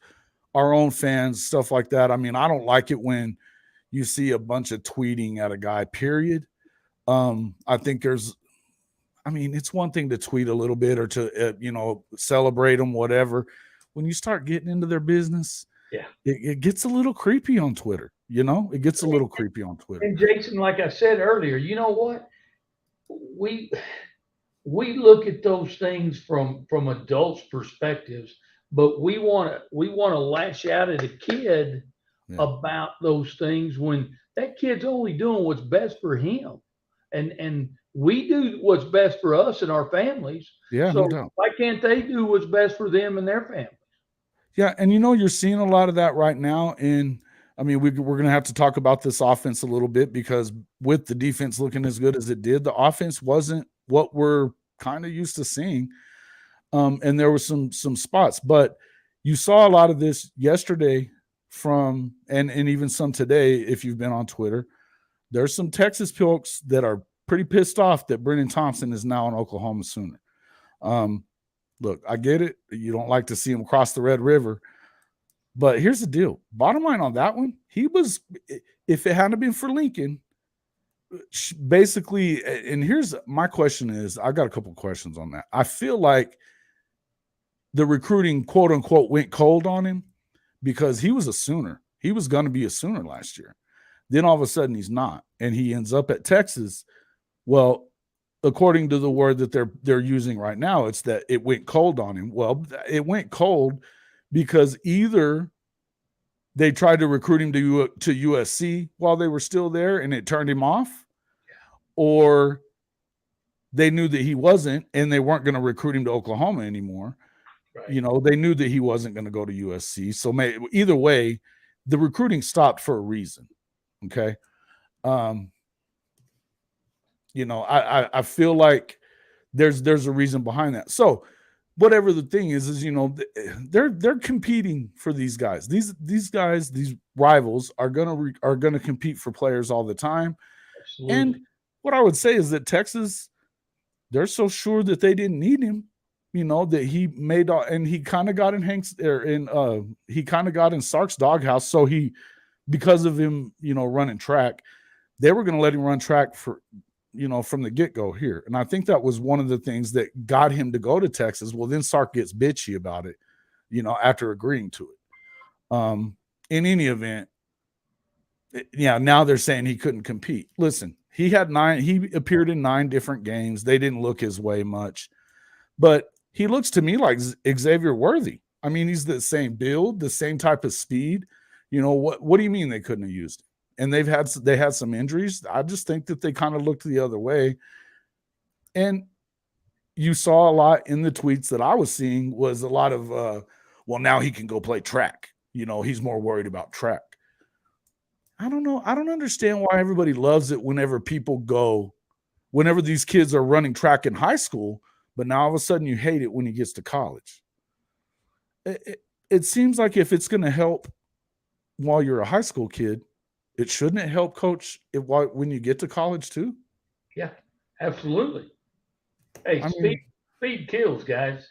our own fans, stuff like that. I mean, I don't like it when you see a bunch of tweeting at a guy, period. I think it's one thing to tweet a little bit or to, celebrate them, whatever. When you start getting into their business, it gets a little creepy on Twitter. It gets a little creepy on Twitter. And Jason, like I said earlier, you know what? We look at those things from adults' perspectives, but we want to lash out at a kid about those things when that kid's only doing what's best for him, and we do what's best for us and our families. Yeah, so no doubt. Why can't they do what's best for them and their families? Yeah, and you're seeing a lot of that right now. And I mean, we're going to have to talk about this offense a little bit because with the defense looking as good as it did, the offense wasn't what we're kind of used to seeing. And there were some spots, but you saw a lot of this yesterday and even some today. If you've been on Twitter, there's some Texas folks that are pretty pissed off that Brennan Thompson is now an Oklahoma Sooner. Look, I get it. You don't like to see him cross the Red River. But here's the deal. Bottom line on that one, if it hadn't been for Lincoln, basically, and here's my question is, I got a couple of questions on that. I feel like the recruiting, quote unquote, went cold on him because he was a Sooner. He was going to be a Sooner last year. Then all of a sudden he's not. And he ends up at Texas. Well, according to the word that they're using right now, it's that it went cold on him. Well, it went cold because either they tried to recruit him to USC while they were still there and it turned him off, or they knew that he wasn't and they weren't going to recruit him to Oklahoma anymore. Right. They knew that he wasn't going to go to USC. So either way, the recruiting stopped for a reason. Okay. I feel like there's a reason behind that. So whatever the thing is they're competing for these guys. These guys, these rivals are gonna compete for players all the time. Absolutely. And what I would say is that Texas, they're so sure that they didn't need him, that he made, and he kind of got he kind of got in Sark's doghouse. So because of him, running track, they were going to let him run track for, from the get-go here. And I think that was one of the things that got him to go to Texas. Well, then Sark gets bitchy about it, after agreeing to it. In any event, now they're saying he couldn't compete. Listen, he appeared in 9 different games. They didn't look his way much, but he looks to me like Xavier Worthy. I mean, he's the same build, the same type of speed. What do you mean they couldn't have used him? And they had some injuries. I just think that they kind of looked the other way. And you saw a lot in the tweets that I was seeing was a lot of, well, now he can go play track. He's more worried about track. I don't know. I don't understand why everybody loves it whenever these kids are running track in high school, but now all of a sudden you hate it when he gets to college. It seems like if it's going to help while you're a high school kid, it shouldn't help coach when you get to college too? Yeah, absolutely. Hey, speed kills, guys.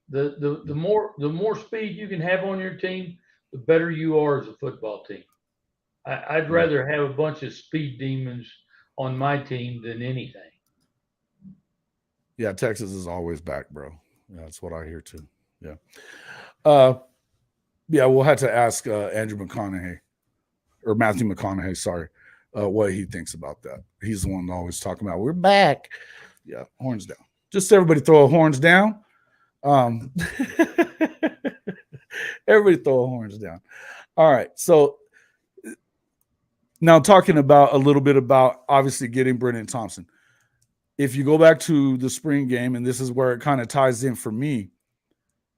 The more speed you can have on your team, the better you are as a football team. I'd rather have a bunch of speed demons on my team than anything. Yeah, Texas is always back, bro. That's what I hear too. Yeah, we'll have to ask Andrew McConaughey or Matthew McConaughey, sorry, what he thinks about that. He's the one always talking about, we're back. Yeah, horns down. Just everybody throw a horns down. Everybody throw a horns down. All right. So now talking about a little bit about obviously getting Brennan Thompson. If you go back to the spring game, and this is where it kind of ties in for me,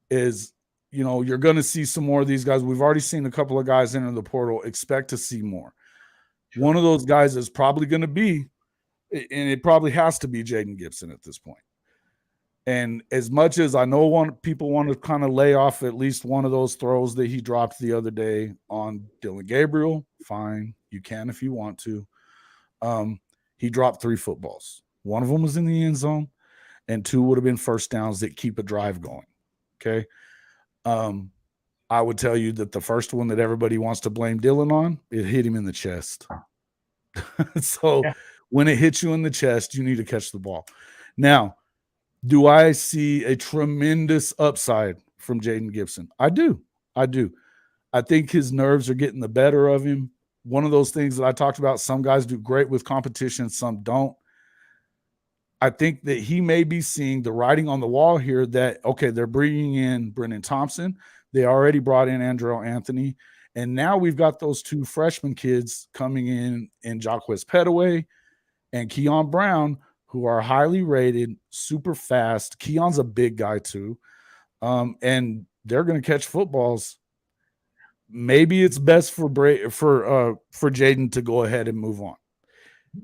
is, you know, you're going to see some more of these guys. We've already seen a couple of guys enter the portal. Expect to see more. One of those guys is probably going to be, and it probably has to be, Jaden Gibson at this point. And as much as I know people want to kind of lay off at least one of those throws that he dropped the other day on Dylan Gabriel, fine. You can if you want to. He dropped 3 footballs. One of them was in the end zone, and 2 would have been first downs that keep a drive going. Okay. I would tell you that the first one that everybody wants to blame Dylan on, it hit him in the chest. So when it hits you in the chest, you need to catch the ball. Now, do I see a tremendous upside from Jaden Gibson? I do. I think his nerves are getting the better of him. One of those things that I talked about, some guys do great with competition, some don't. I think that he may be seeing the writing on the wall here that, okay, they're bringing in Brennan Thompson. They already brought in Andrew Anthony. And now we've got those 2 freshman kids coming in Jaquez Petaway and Keon Brown, who are highly rated, super fast. Keon's a big guy too. And they're going to catch footballs. Maybe it's best for Jaden to go ahead and move on.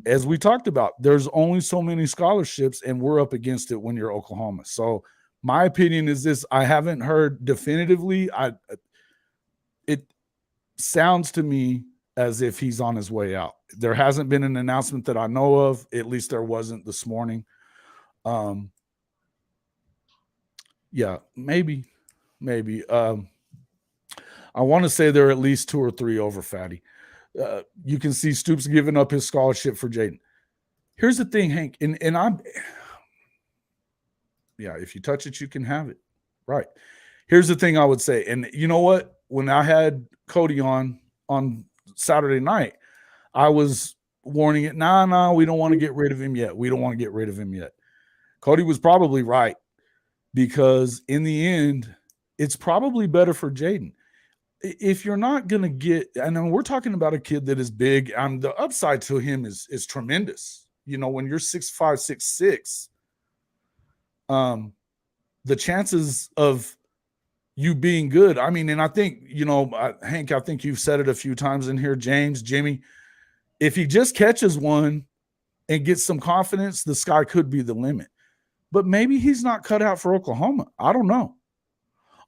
As we talked about, there's only so many scholarships, and we're up against it when you're Oklahoma. So my opinion is this: I haven't heard definitively. It sounds to me as if he's on his way out. There hasn't been an announcement that I know of. At least there wasn't this morning. Yeah, maybe. I want to say there are at least 2 or 3 over Fatty. You can see Stoops giving up his scholarship for Jaden. Here's the thing, Hank, and if you touch it, you can have it. Right. Here's the thing I would say, and you know what? When I had Cody on Saturday night, I was warning it, nah, we don't want to get rid of him yet. Cody was probably right, because in the end, it's probably better for Jaden. If you're not going to get, and we're talking about a kid that is big, the upside to him is tremendous. You know, when you're 6'5", 6'6", the chances of you being good. I mean, and I think, you know, Hank, I think you've said it a few times in here, James, Jimmy, if he just catches one and gets some confidence, the sky could be the limit. But maybe he's not cut out for Oklahoma. I don't know.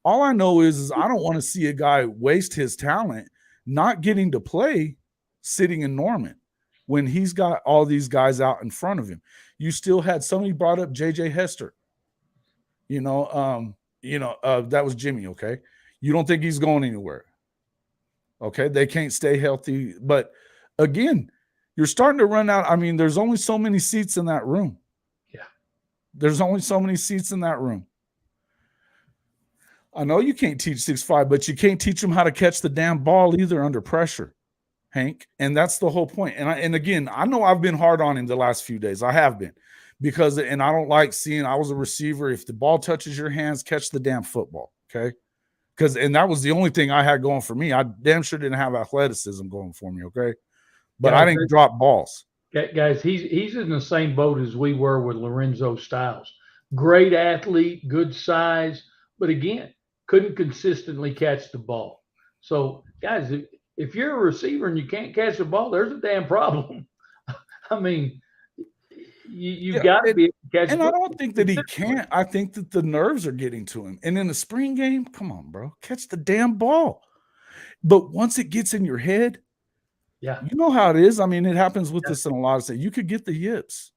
All I know is I don't want to see a guy waste his talent not getting to play sitting in Norman when he's got all these guys out in front of him. You still had somebody brought up J.J. Hester. That was Jimmy, okay? You don't think he's going anywhere. Okay, they can't stay healthy. But again, you're starting to run out. I mean, there's only so many seats in that room. Yeah. There's only so many seats in that room. I know you can't teach 6'5", but you can't teach them how to catch the damn ball either under pressure, Hank. And that's the whole point. And again, I know I've been hard on him the last few days. I have been. And I don't like seeing, I was a receiver. If the ball touches your hands, catch the damn football, okay? And that was the only thing I had going for me. I damn sure didn't have athleticism going for me, okay? But I didn't drop balls. Guys, he's in the same boat as we were with Lorenzo Styles. Great athlete, good size, but again, couldn't consistently catch the ball. So, guys, if you're a receiver and you can't catch the ball, there's a damn problem. I mean, you've got to be able to catch the ball. And I don't think that he can't. I think that the nerves are getting to him. And in the spring game, come on, bro, catch the damn ball. But once it gets in your head, yeah, you know how it is. I mean, it happens with us in a lot of things. You could get the yips.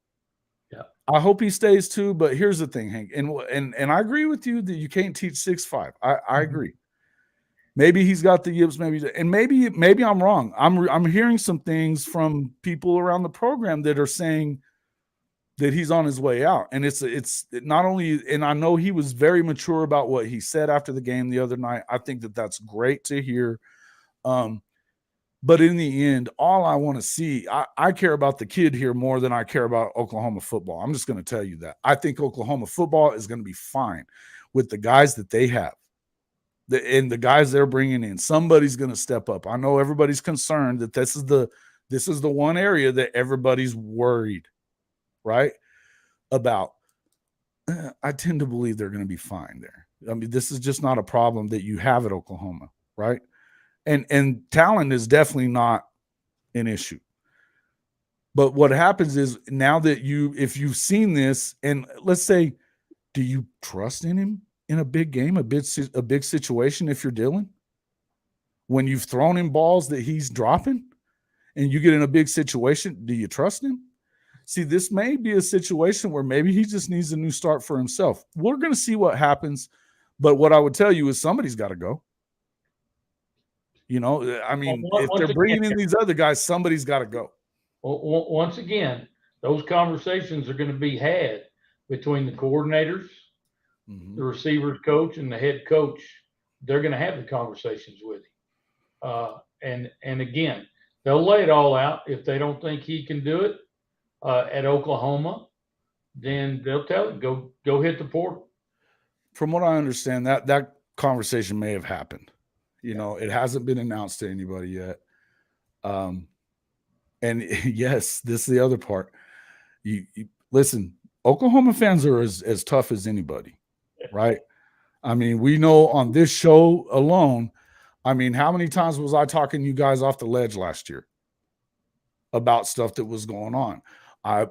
Yeah. I hope he stays too, but here's the thing, Hank, and I agree with you that you can't teach 6'5". I agree. Maybe he's got the yips, maybe I'm wrong. I'm hearing some things from people around the program that are saying that he's on his way out. And it's not only, and I know he was very mature about what he said after the game the other night. I think that that's great to hear. But in the end, all I want to see, I care about the kid here more than I care about Oklahoma football. I'm just going to tell you that. I think Oklahoma football is going to be fine with the guys that they have. And the guys they're bringing in. Somebody's going to step up. I know everybody's concerned that this is the one area that everybody's worried, right, about. I tend to believe they're going to be fine there. I mean, this is just not a problem that you have at Oklahoma, right? And talent is definitely not an issue. But what happens is now that if you've seen this, and let's say, do you trust in him in a big game, a big situation if you're Dylan? When you've thrown him balls that he's dropping and you get in a big situation, do you trust him? See, this may be a situation where maybe he just needs a new start for himself. We're going to see what happens. But what I would tell you is somebody's got to go. You know, I mean, if they're bringing in these other guys, somebody's got to go. Well, once again, those conversations are going to be had between the coordinators, the receivers coach, and the head coach. They're going to have the conversations with him. And again, they'll lay it all out. If they don't think he can do it at Oklahoma, then they'll tell him, go hit the portal. From what I understand, that conversation may have happened. You know, it hasn't been announced to anybody yet. And yes, this is the other part. You listen, Oklahoma fans are as tough as anybody, right? I mean, we know on this show alone, I mean, how many times was I talking you guys off the ledge last year about stuff that was going on?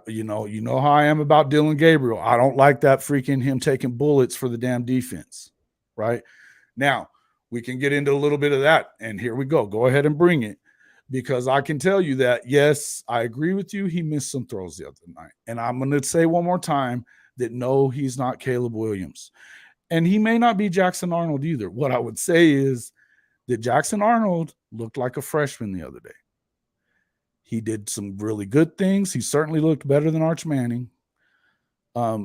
You know how I am about Dylan Gabriel. I don't like that freaking him taking bullets for the damn defense, right? Now, we can get into a little bit of that, and here we go. Go ahead and bring it, because I can tell you that, yes, I agree with you. He missed some throws the other night. And I'm going to say one more time that, no, he's not Caleb Williams. And he may not be Jackson Arnold either. What I would say is that Jackson Arnold looked like a freshman the other day. He did some really good things. He certainly looked better than Arch Manning.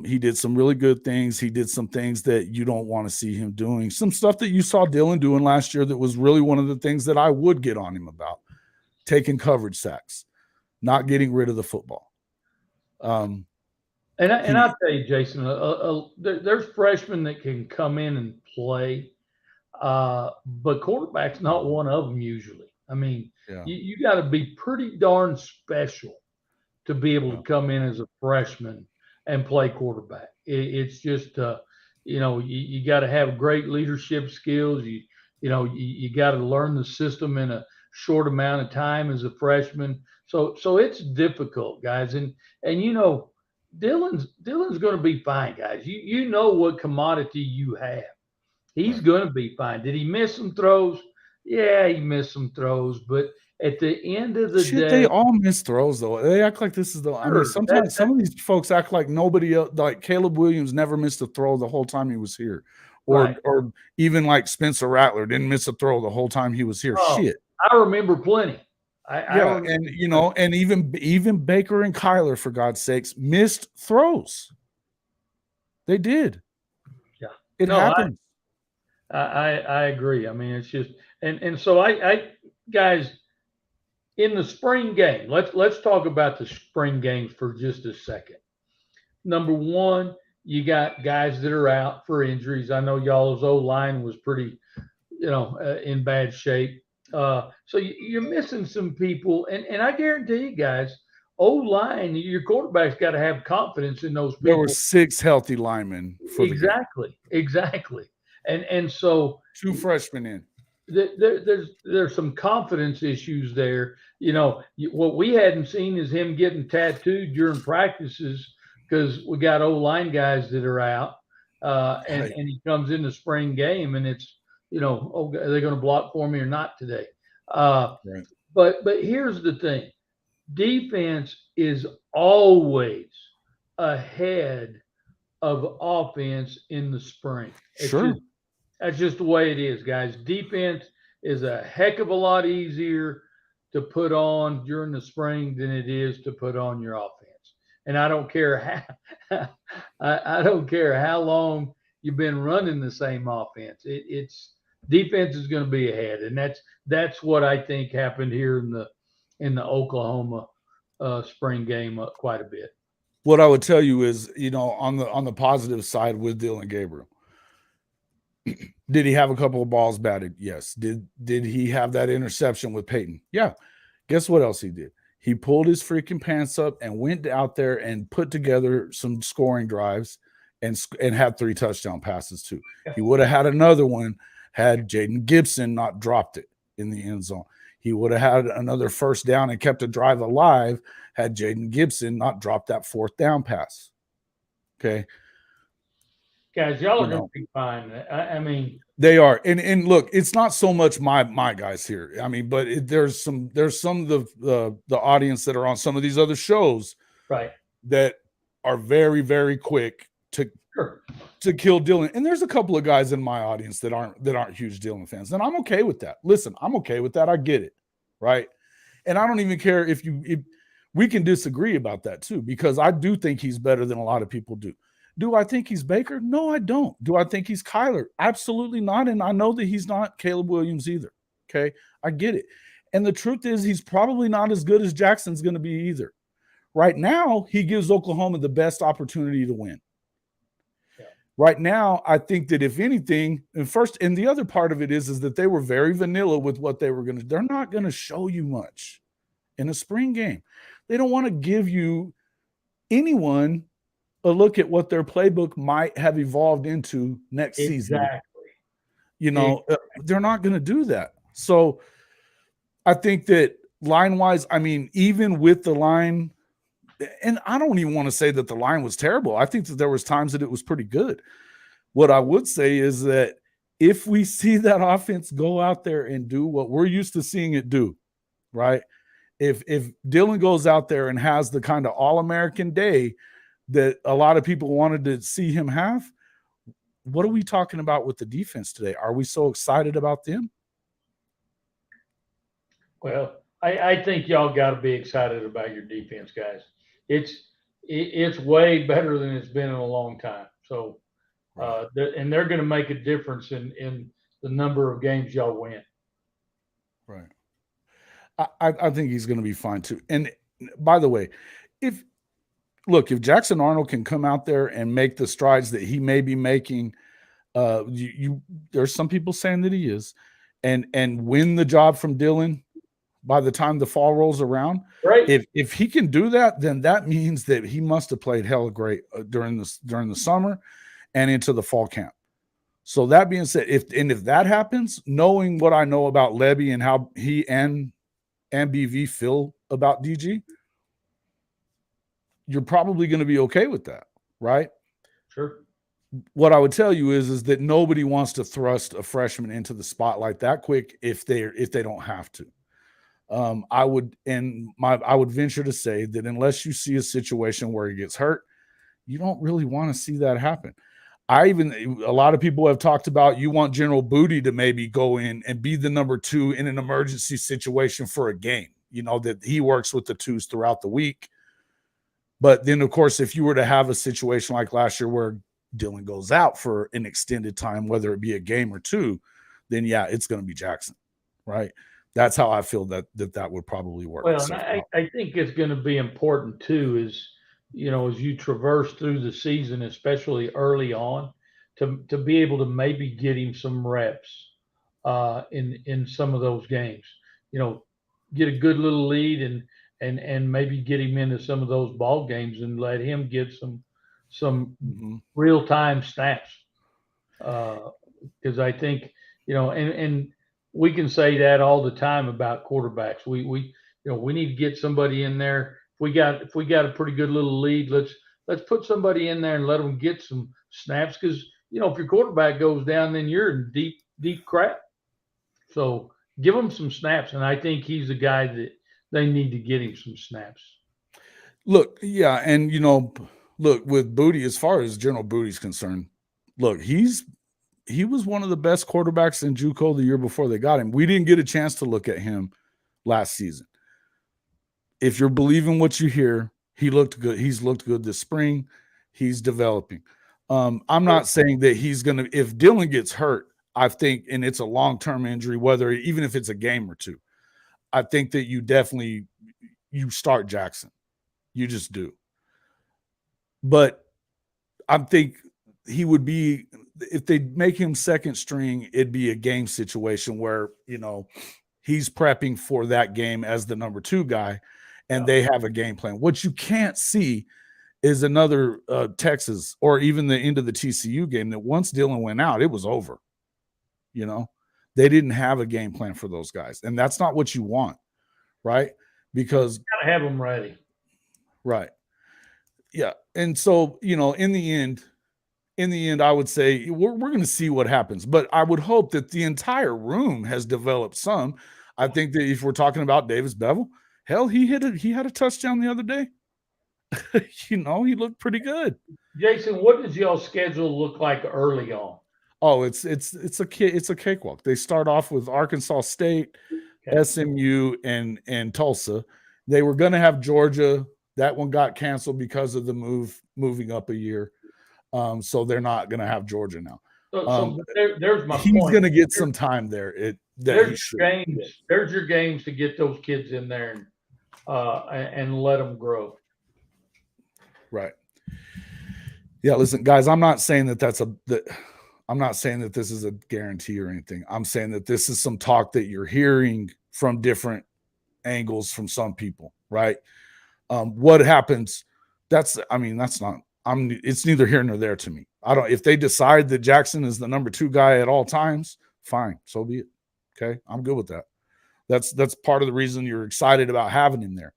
He did some really good things. He did some things that you don't want to see him doing. Some stuff that you saw Dylan doing last year that was really one of the things that I would get on him about. Taking coverage sacks, not getting rid of the football. And I'll tell you, Jason, there's freshmen that can come in and play, but quarterback's not one of them usually. I mean, you got to be pretty darn special to be able to come in as a freshman and play quarterback. It's just, you got to have great leadership skills. You got to learn the system in a short amount of time as a freshman. So it's difficult, guys. And Dylan's going to be fine, guys. You know what commodity you have. He's going to be fine. Did he miss some throws? Yeah, he missed some throws, but at the end of the day, they all miss throws though. They act like this is the. I mean, sometimes some of these folks act like nobody else. Like Caleb Williams never missed a throw the whole time he was here, or even like Spencer Rattler didn't miss a throw the whole time he was here. Shit, I remember plenty. And even Baker and Kyler, for God's sakes, missed throws. They did. Yeah, it happened. I agree. I mean, it's just and so I guys, in the spring game, let's talk about the spring games for just a second. Number one, you got guys that are out for injuries. I know y'all's O-line was pretty, in bad shape. So you're missing some people, and I guarantee you guys, O-line, your quarterback's got to have confidence in those people. There were 6 healthy linemen for exactly. And so 2 freshmen in. There's some confidence issues there. What we hadn't seen is him getting tattooed during practices because we got O-line guys that are out, and he comes in the spring game and it's, are they going to block for me or not today? Right. But here's the thing. Defense is always ahead of offense in the spring. That's just the way it is, guys. Defense is a heck of a lot easier to put on during the spring than it is to put on your offense. and I don't care how I don't care how long you've been running the same offense. It's defense is going to be ahead, and that's what I think happened here in the Oklahoma spring game quite a bit. What I would tell you is, on the positive side with Dylan Gabriel, did he have a couple of balls batted? Yes. Did he have that interception with Peyton? Yeah. Guess what else he did? He pulled his freaking pants up and went out there and put together some scoring drives and had 3 touchdown passes too. He would have had another one had Jaden Gibson not dropped it in the end zone. He would have had another first down and kept a drive alive had Jaden Gibson not dropped that 4th down pass. Okay. Guys, y'all are going to be fine. I mean, they are, and look, it's not so much my guys here. I mean, but there's some of the audience that are on some of these other shows, right, that are very, very quick to kill Dylan. And there's a couple of guys in my audience that aren't huge Dylan fans, and I'm okay with that. Listen, I'm okay with that. I get it, right? And I don't even care if we can disagree about that too, because I do think he's better than a lot of people do. Do I think he's Baker? No, I don't. Do I think he's Kyler? Absolutely not. And I know that he's not Caleb Williams either. Okay. I get it. And the truth is, he's probably not as good as Jackson's going to be either. Right now, he gives Oklahoma the best opportunity to win. Yeah. Right now, I think that if anything, and the other part of it is that they were very vanilla with what they were going to, they're not going to show you much in a spring game. They don't want to give you anyone a look at what their playbook might have evolved into next season. They're not going to do that. So I think that line-wise, I mean, even with the line, and I don't even want to say that the line was terrible. I think that there was times that it was pretty good. What I would say is that if we see that offense go out there and do what we're used to seeing it do, right? If Dylan goes out there and has the kind of all-American day that a lot of people wanted to see him have, what are we talking about with the defense today? Are we so excited about them? Well, I think y'all got to be excited about your defense, guys. It's way better than it's been in a long time. So, and they're going to make a difference in the number of games y'all win. Right. I think he's going to be fine too. And by the way, if Jackson Arnold can come out there and make the strides that he may be making, there's some people saying that he is, and win the job from Dylan by the time the fall rolls around. Right. If he can do that, then that means that he must have played hella great during the summer and into the fall camp. So that being said, if that happens, knowing what I know about Lebby and how he and BV feel about DG, you're probably going to be okay with that, right? Sure. What I would tell you is that nobody wants to thrust a freshman into the spotlight that quick if they don't have to. I would venture to say that unless you see a situation where he gets hurt, you don't really want to see that happen. A lot of people have talked about, you want General Booty to maybe go in and be the number 2 in an emergency situation for a game, that he works with the 2s throughout the week. But then, of course, if you were to have a situation like last year where Dylan goes out for an extended time, whether it be a game or 2, then, yeah, it's going to be Jackson, right? That's how I feel that would probably work. Well, and I think it's going to be important, too, as you traverse through the season, especially early on, to be able to maybe get him some reps in some of those games. Get a good little lead and maybe get him into some of those ball games and let him get some real-time snaps. Because I think, and we can say that all the time about quarterbacks. We need to get somebody in there. If we got a pretty good little lead, let's put somebody in there and let them get some snaps. Because if your quarterback goes down, then you're in deep crap. So give him some snaps, and I think he's a guy that they need to get him some snaps. Look, yeah, and with Booty, as far as General Booty's concerned, look, he was one of the best quarterbacks in JUCO the year before they got him. We didn't get a chance to look at him last season. If you're believing what you hear, He looked good. He's looked good this spring. He's developing. I'm not saying that he's going to, if Dylan gets hurt, I think, and it's a long-term injury, whether even if it's a game or two, I think that you start Jackson. You just do. But I think he would be, if they make him second string, it'd be a game situation where, he's prepping for that game as the number 2 guy, and they have a game plan. What you can't see is another Texas or even the end of the TCU game that once Dylan went out, it was over. They didn't have a game plan for those guys, and that's not what you want, right? Because you gotta have them ready. Right. Yeah. And so, in the end, I would say we're going to see what happens, but I would hope that the entire room has developed some. I think that if we're talking about Davis Bevel, hell, he had a touchdown the other day. He looked pretty good. Jason, what does y'all schedule look like early on? Oh, it's a cakewalk. They start off with Arkansas State, SMU, and Tulsa. They were going to have Georgia. That one got canceled because of the moving up a year. So they're not going to have Georgia now. There's my point. He's going to get some time there. There's your games to get those kids in there and let them grow. Right. Yeah. Listen, guys, I'm not saying that I'm not saying that this is a guarantee or anything. I'm saying that this is some talk that you're hearing from different angles from some people, right? What happens? It's neither here nor there to me. If they decide that Jackson is the number 2 guy at all times, fine, so be it. Okay. I'm good with that. That's part of the reason you're excited about having him there.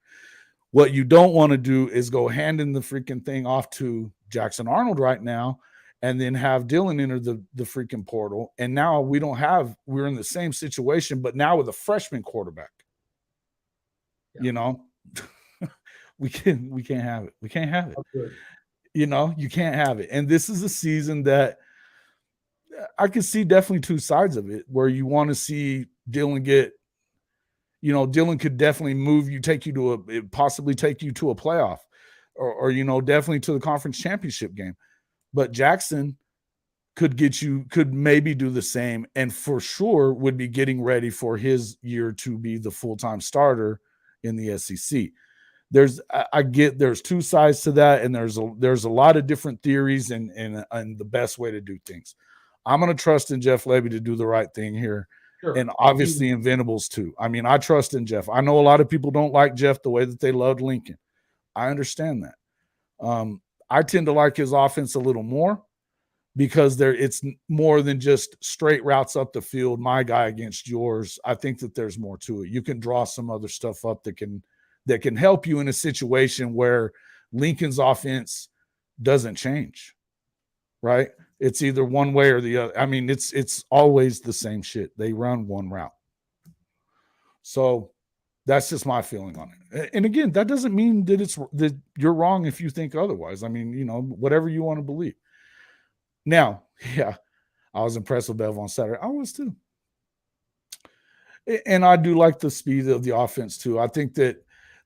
What you don't want to do is go handing the freaking thing off to Jackson Arnold right now and then have Dylan enter the freaking portal. And now we're in the same situation, but now with a freshman quarterback. Yeah. We can't have it. We can't have it. Okay. You can't have it. And this is a season that I can see definitely 2 sides of it, where you want to see Dylan Dylan could definitely possibly take you to a playoff or definitely to the conference championship game. But Jackson could maybe do the same, and for sure would be getting ready for his year to be the full-time starter in the SEC. There's 2 sides to that, and there's a lot of different theories and the best way to do things. I'm going to trust in Jeff Lebby to do the right thing here. Sure. And obviously in Venables too. I mean, I trust in Jeff. I know a lot of people don't like Jeff the way that they loved Lincoln. I understand that. I tend to like his offense a little more because it's more than just straight routes up the field, my guy against yours. I think that there's more to it. You can draw some other stuff up that can help you in a situation where Lincoln's offense doesn't change, right? It's either one way or the other. I mean, it's always the same shit. They run one route. So that's just my feeling on it. And again, that doesn't mean that you're wrong if you think otherwise. I mean, whatever you want to believe. Now, yeah, I was impressed with Bev on Saturday. I was too. And I do like the speed of the offense too. I think that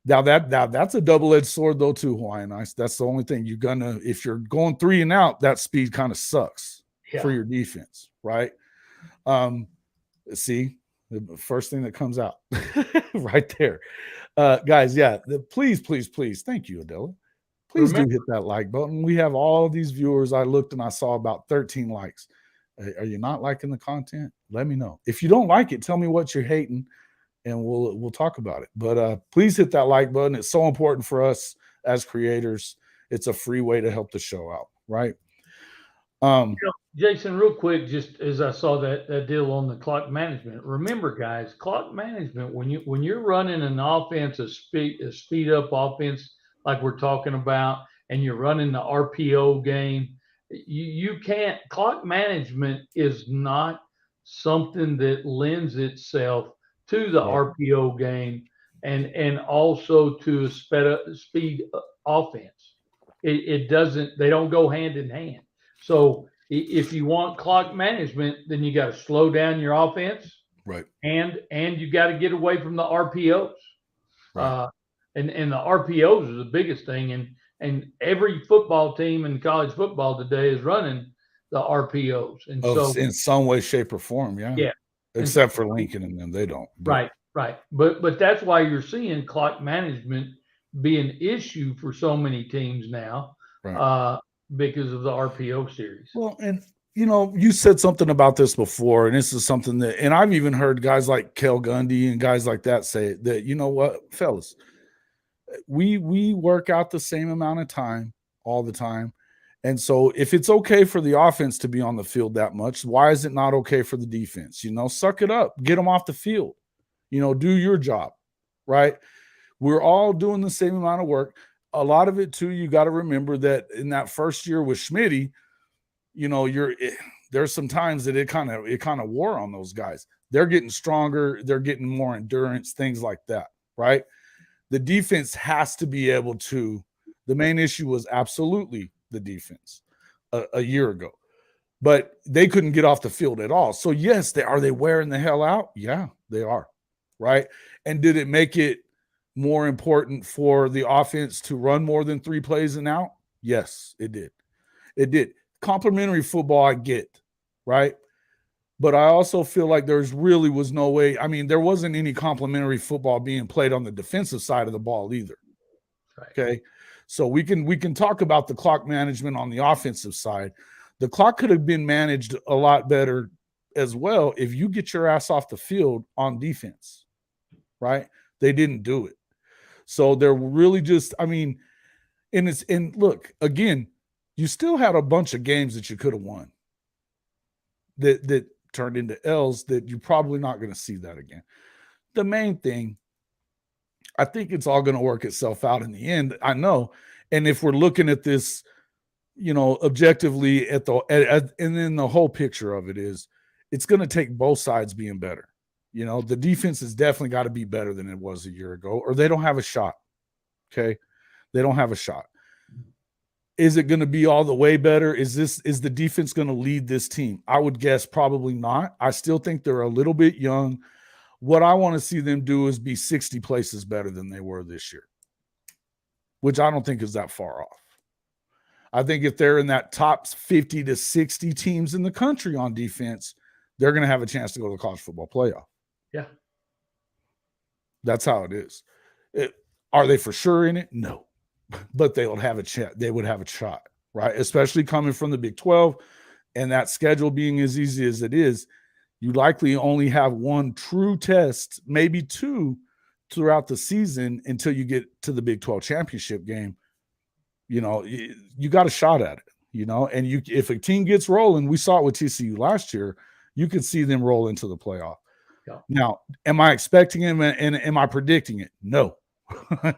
that's a double-edged sword though too, Hawaiian Ice. That's the only thing if you're going 3 and out, that speed kind of sucks for your defense, right? See, the first thing that comes out right there. Guys, yeah, please. Thank you, Adela. Please do hit that like button. We have all these viewers. I looked and I saw about 13 likes. Are you not liking the content? Let me know. If you don't like it, tell me what you're hating, and we'll talk about it. But please hit that like button. It's so important for us as creators. It's a free way to help the show out, right? Jason, real quick, just as I saw that deal on the clock management. Remember, guys, clock management, when you're running an offense, a speed up offense like we're talking about, and you're running the RPO game, you can't. Clock management is not something that lends itself to the RPO game and also to a speed offense. It doesn't. They don't go hand in hand. So if you want clock management, then you got to slow down your offense, right? And you got to get away from the RPOs, right? and the RPOs are the biggest thing. And every football team in college football today is running the RPOs. And so, in some way, shape, or form, yeah. yeah. Except for Lincoln and them, they don't. Right. But that's why you're seeing clock management be an issue for so many teams now, right. Because of the RPO series. Well, and you said something about this before, and this is something that, and I've even heard guys like Kel Gundy and guys like that say that, you know what, fellas, we work out the same amount of time all the time. And so if it's okay for the offense to be on the field that much, why is it not okay for the defense? Suck it up, get them off the field, do your job, right? We're all doing the same amount of work. A lot of it too, you got to remember that in that first year with Schmitty, there's some times that it kind of wore on those guys. They're getting stronger, they're getting more endurance, things like that, right? The defense has to be able to. The main issue was absolutely the defense a year ago, but they couldn't get off the field at all. So yes, are they wearing the hell out? Yeah, they are, right? And did it make it more important for the offense to run more than 3 plays and out? Yes, it did. It did. Complimentary football, I get, right? But I also feel like there's really was no way. I mean, there wasn't any complimentary football being played on the defensive side of the ball either. Right. Okay. So we can talk about the clock management on the offensive side. The clock could have been managed a lot better as well if you get your ass off the field on defense, right? They didn't do it. So they're really just, I mean, and look, again, you still had a bunch of games that you could have won that turned into L's that you're probably not going to see that again. The main thing, I think it's all going to work itself out in the end. I know. And if we're looking at this, objectively and then the whole picture of it is it's going to take both sides being better. The defense has definitely got to be better than it was a year ago, or they don't have a shot. Okay. They don't have a shot. Is it going to be all the way better? Is the defense going to lead this team? I would guess probably not. I still think they're a little bit young. What I want to see them do is be 60 places better than they were this year, which I don't think is that far off. I think if they're in that top 50 to 60 teams in the country on defense, they're going to have a chance to go to the college football playoff. Yeah. That's how it is. Are they for sure in it? No. But they would have a chance. They would have a shot, right? Especially coming from the Big 12 and that schedule being as easy as it is. You likely only have one true test, maybe 2 throughout the season until you get to the Big 12 championship game. You got a shot at it, and if a team gets rolling, we saw it with TCU last year, you could see them roll into the playoff. Yeah. Now, am I expecting him and am I predicting it? No,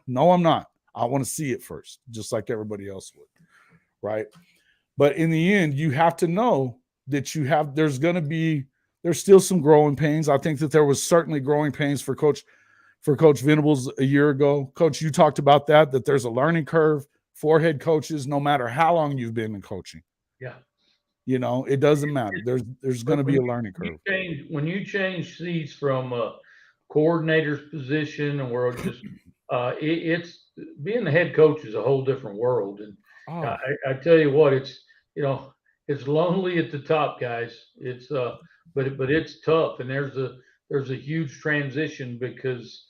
no, I'm not. I want to see it first, just like everybody else would, right? But in the end, you have to know that there's still some growing pains. I think that there was certainly growing pains for Coach Venables a year ago. Coach, you talked about that there's a learning curve for head coaches, no matter how long you've been in coaching. Yeah. It doesn't matter. There's going to be a learning curve. When you change seats from a coordinator's position, or just it's being the head coach is a whole different world. And I tell you what, it's lonely at the top, guys. It's but it's tough, and there's a huge transition because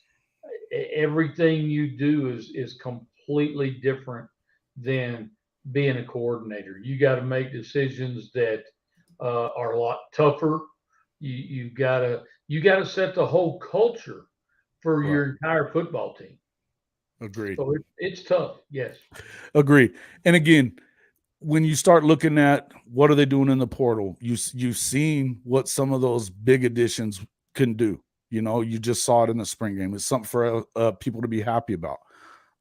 everything you do is completely different than being a coordinator. You got to make decisions that are a lot tougher. You got to set the whole culture for your entire football team. Agreed. So it's tough. Yes. Agreed. And again, when you start looking at what are they doing in the portal, you've seen what some of those big additions can do. You just saw it in the spring game. It's something for people to be happy about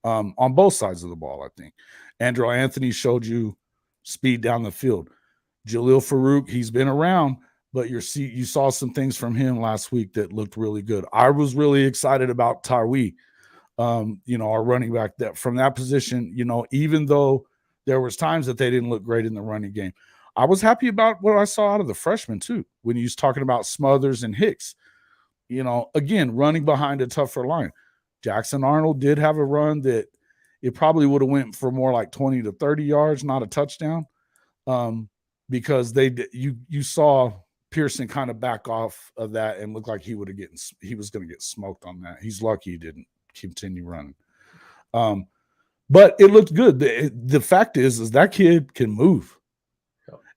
on both sides of the ball, I think. Andrew Anthony showed you speed down the field. Jalil Farouk, he's been around, but you saw some things from him last week that looked really good. I was really excited about Tyree, our running back that from that position, even though there was times that they didn't look great in the running game. I was happy about what I saw out of the freshmen too, when he was talking about Smothers and Hicks. Again, running behind a tougher line. Jackson Arnold did have a run that it probably would have went for more like 20 to 30 yards, not a touchdown, because you saw Pearson kind of back off of that and look like he was going to get smoked on that. He's lucky he didn't continue running. But it looked good. The fact is that kid can move.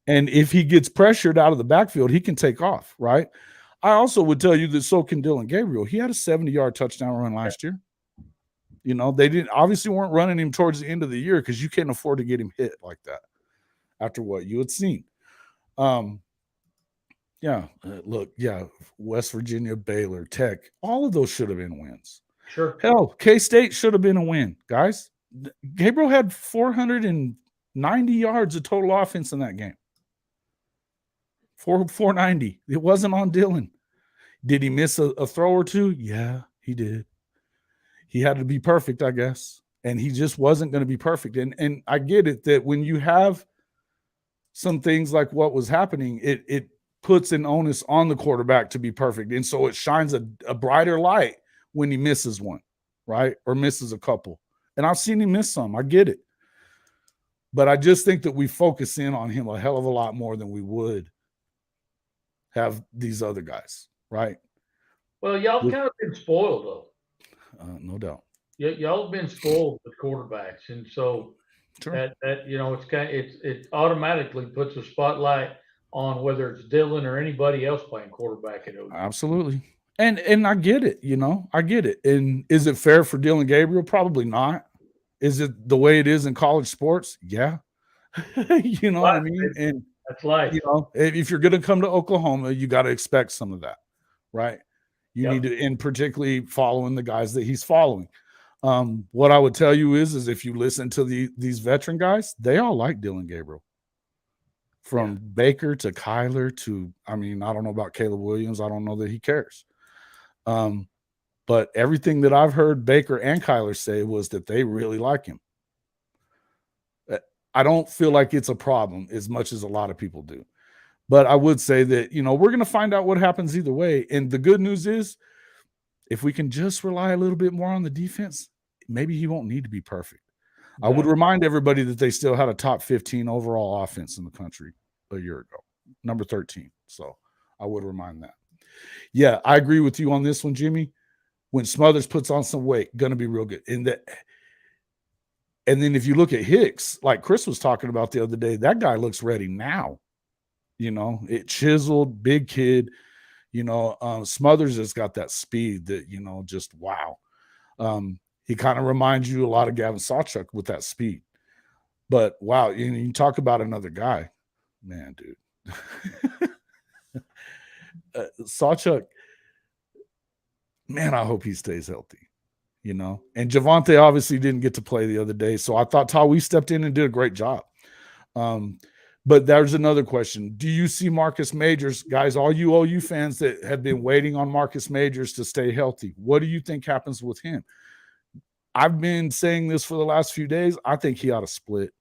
And if he gets pressured out of the backfield, he can take off, right? I also would tell you that so can Dylan Gabriel. He had a 70-yard touchdown run last year. You know, they weren't running him towards the end of the year because you can't afford to get him hit like that after what you had seen. West Virginia, Baylor, Tech, all of those should have been wins. Sure. Hell, K-State should have been a win, guys. Gabriel had 490 yards of total offense in that game. 490. It wasn't on Dylan. Did he miss a throw or two? Yeah, he did. He had to be perfect, I guess. And he just wasn't going to be perfect. And I get it that when you have some things like what was happening, it puts an onus on the quarterback to be perfect. And so it shines a brighter light when he misses one, right? Or misses a couple. And I've seen him miss some. I get it. But I just think that we focus in on him a hell of a lot more than we would have these other guys, right? Well, y'all kind of been spoiled, though. No doubt. Y'all have been spoiled with quarterbacks, and so that it automatically puts a spotlight on whether it's Dylan or anybody else playing quarterback at OU. Absolutely. And I get it, I get it. And is it fair for Dylan Gabriel? Probably not. Is it the way it is in college sports? Yeah. You know what I mean? And that's life. If you're going to come to Oklahoma, you got to expect some of that, right? You need to, and particularly following the guys that he's following. What I would tell you is if you listen to these veteran guys, they all like Dylan Gabriel. From Baker to Kyler to, I don't know about Caleb Williams. I don't know that he cares. But everything that I've heard Baker and Kyler say was that they really like him. I don't feel like it's a problem as much as a lot of people do. But I would say that, we're going to find out what happens either way. And the good news is if we can just rely a little bit more on the defense, maybe he won't need to be perfect. I would remind everybody that they still had a top 15 overall offense in the country a year ago, number 13. So I would remind that. Yeah, I agree with you on this one, Jimmy. When Smothers puts on some weight, going to be real good. And then if you look at Hicks, like Chris was talking about the other day, that guy looks ready now. It chiseled, big kid. Smothers has got that speed that, just wow. He kind of reminds you a lot of Gavin Sawchuk with that speed. But wow, you talk about another guy, man, dude. Sawchuk, man, I hope he stays healthy. And Javonte obviously didn't get to play the other day. So I thought Tawi stepped in and did a great job. But there's another question. Do you see Marcus Majors, guys, all you OU fans that have been waiting on Marcus Majors to stay healthy, what do you think happens with him? I've been saying this for the last few days. I think he ought to split.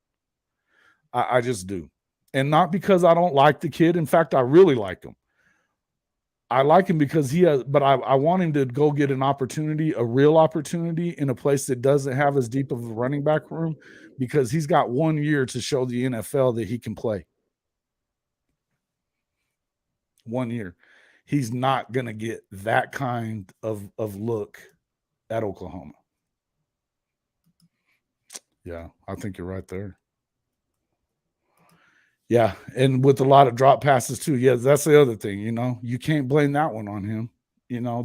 I just do. And not because I don't like the kid. In fact, I really like him. I like him because I want him to go get an opportunity, a real opportunity in a place that doesn't have as deep of a running back room, because he's got 1 year to show the NFL that he can play. 1 year. He's not going to get that kind of look at Oklahoma. Yeah, I think you're right there. Yeah, and with a lot of drop passes too. Yeah, that's the other thing, You can't blame that one on him.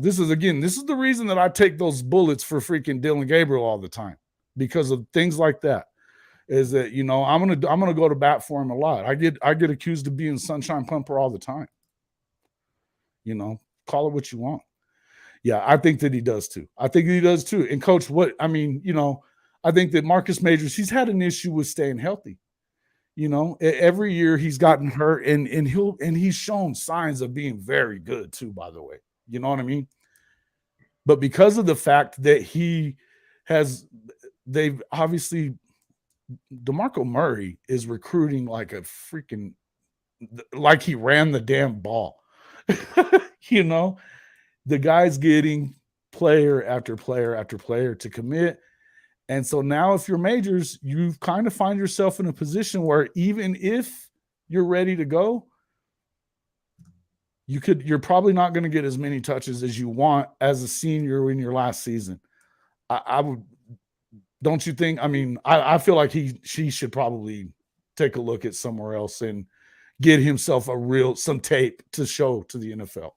This is the reason that I take those bullets for freaking Dylan Gabriel all the time, because of things like that. Is that, I'm gonna go to bat for him a lot. I get accused of being sunshine pumper all the time. Call it what you want. Yeah, I think that he does too. And Coach, I think that Marcus Majors, he's had an issue with staying healthy. Every year he's gotten hurt, and he's shown signs of being very good too, by the way. You know what I mean? But because of the fact that they've obviously, DeMarco Murray is recruiting like a freaking, like he ran the damn ball. The guy's getting player after player after player to commit. And so now if you're majors, you kind of find yourself in a position where even if you're ready to go, you're probably not going to get as many touches as you want as a senior in your last season. I would, don't you think? I mean, I feel like she should probably take a look at somewhere else and get himself some tape to show to the NFL.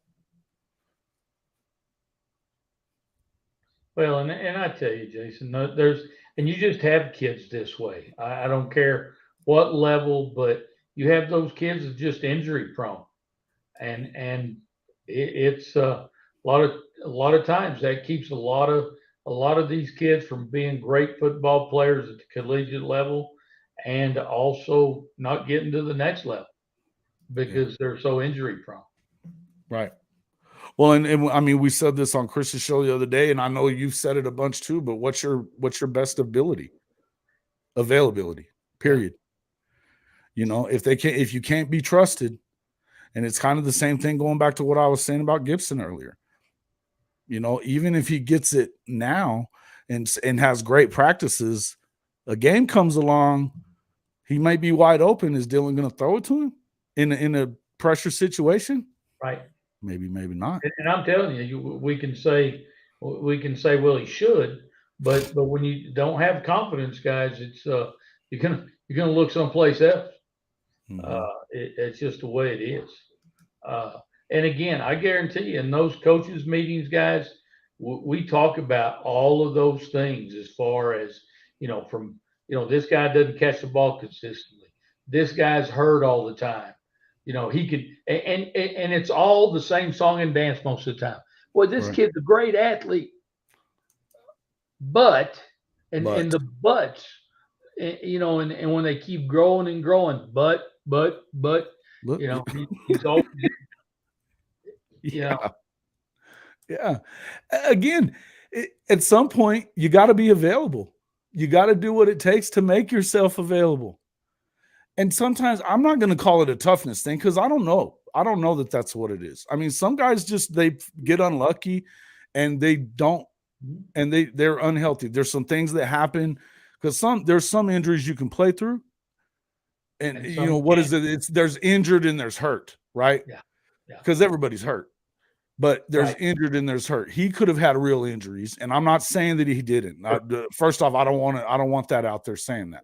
Well, and I tell you, Jason, and you just have kids this way. I don't care what level, but you have those kids that just injury prone, and it's a lot of times that keeps a lot of these kids from being great football players at the collegiate level, and also not getting to the next level because they're so injury prone. Right. Well, and I mean, we said this on Chris's show the other day, and I know you've said it a bunch too, but what's your best availability, period. If you can't be trusted, and it's kind of the same thing going back to what I was saying about Gibson earlier. Even if he gets it now and has great practices, a game comes along, he might be wide open. Is Dylan going to throw it to him in a pressure situation? Right. Maybe not. And I'm telling you, we can say, well, he should, but when you don't have confidence, guys, it's you're gonna look someplace else. Mm-hmm. It's just the way it is. And again, I guarantee you, in those coaches' meetings, guys, we talk about all of those things as far as this guy doesn't catch the ball consistently. This guy's hurt all the time. He could, and it's all the same song and dance most of the time. Well, this kid's a great athlete, but the buts, and when they keep growing and growing, but he's always, yeah. Again, at some point, you got to be available. You got to do what it takes to make yourself available. And sometimes I'm not going to call it a toughness thing because I don't know. I don't know that that's what it is. I mean, some guys they get unlucky and they don't, and they're unhealthy. There's some things that happen because there's some injuries you can play through. And what is it? There's injured and there's hurt, right? Yeah. Because everybody's hurt. But there's injured and there's hurt. He could have had real injuries, and I'm not saying that he didn't. First off, I don't want that out there saying that.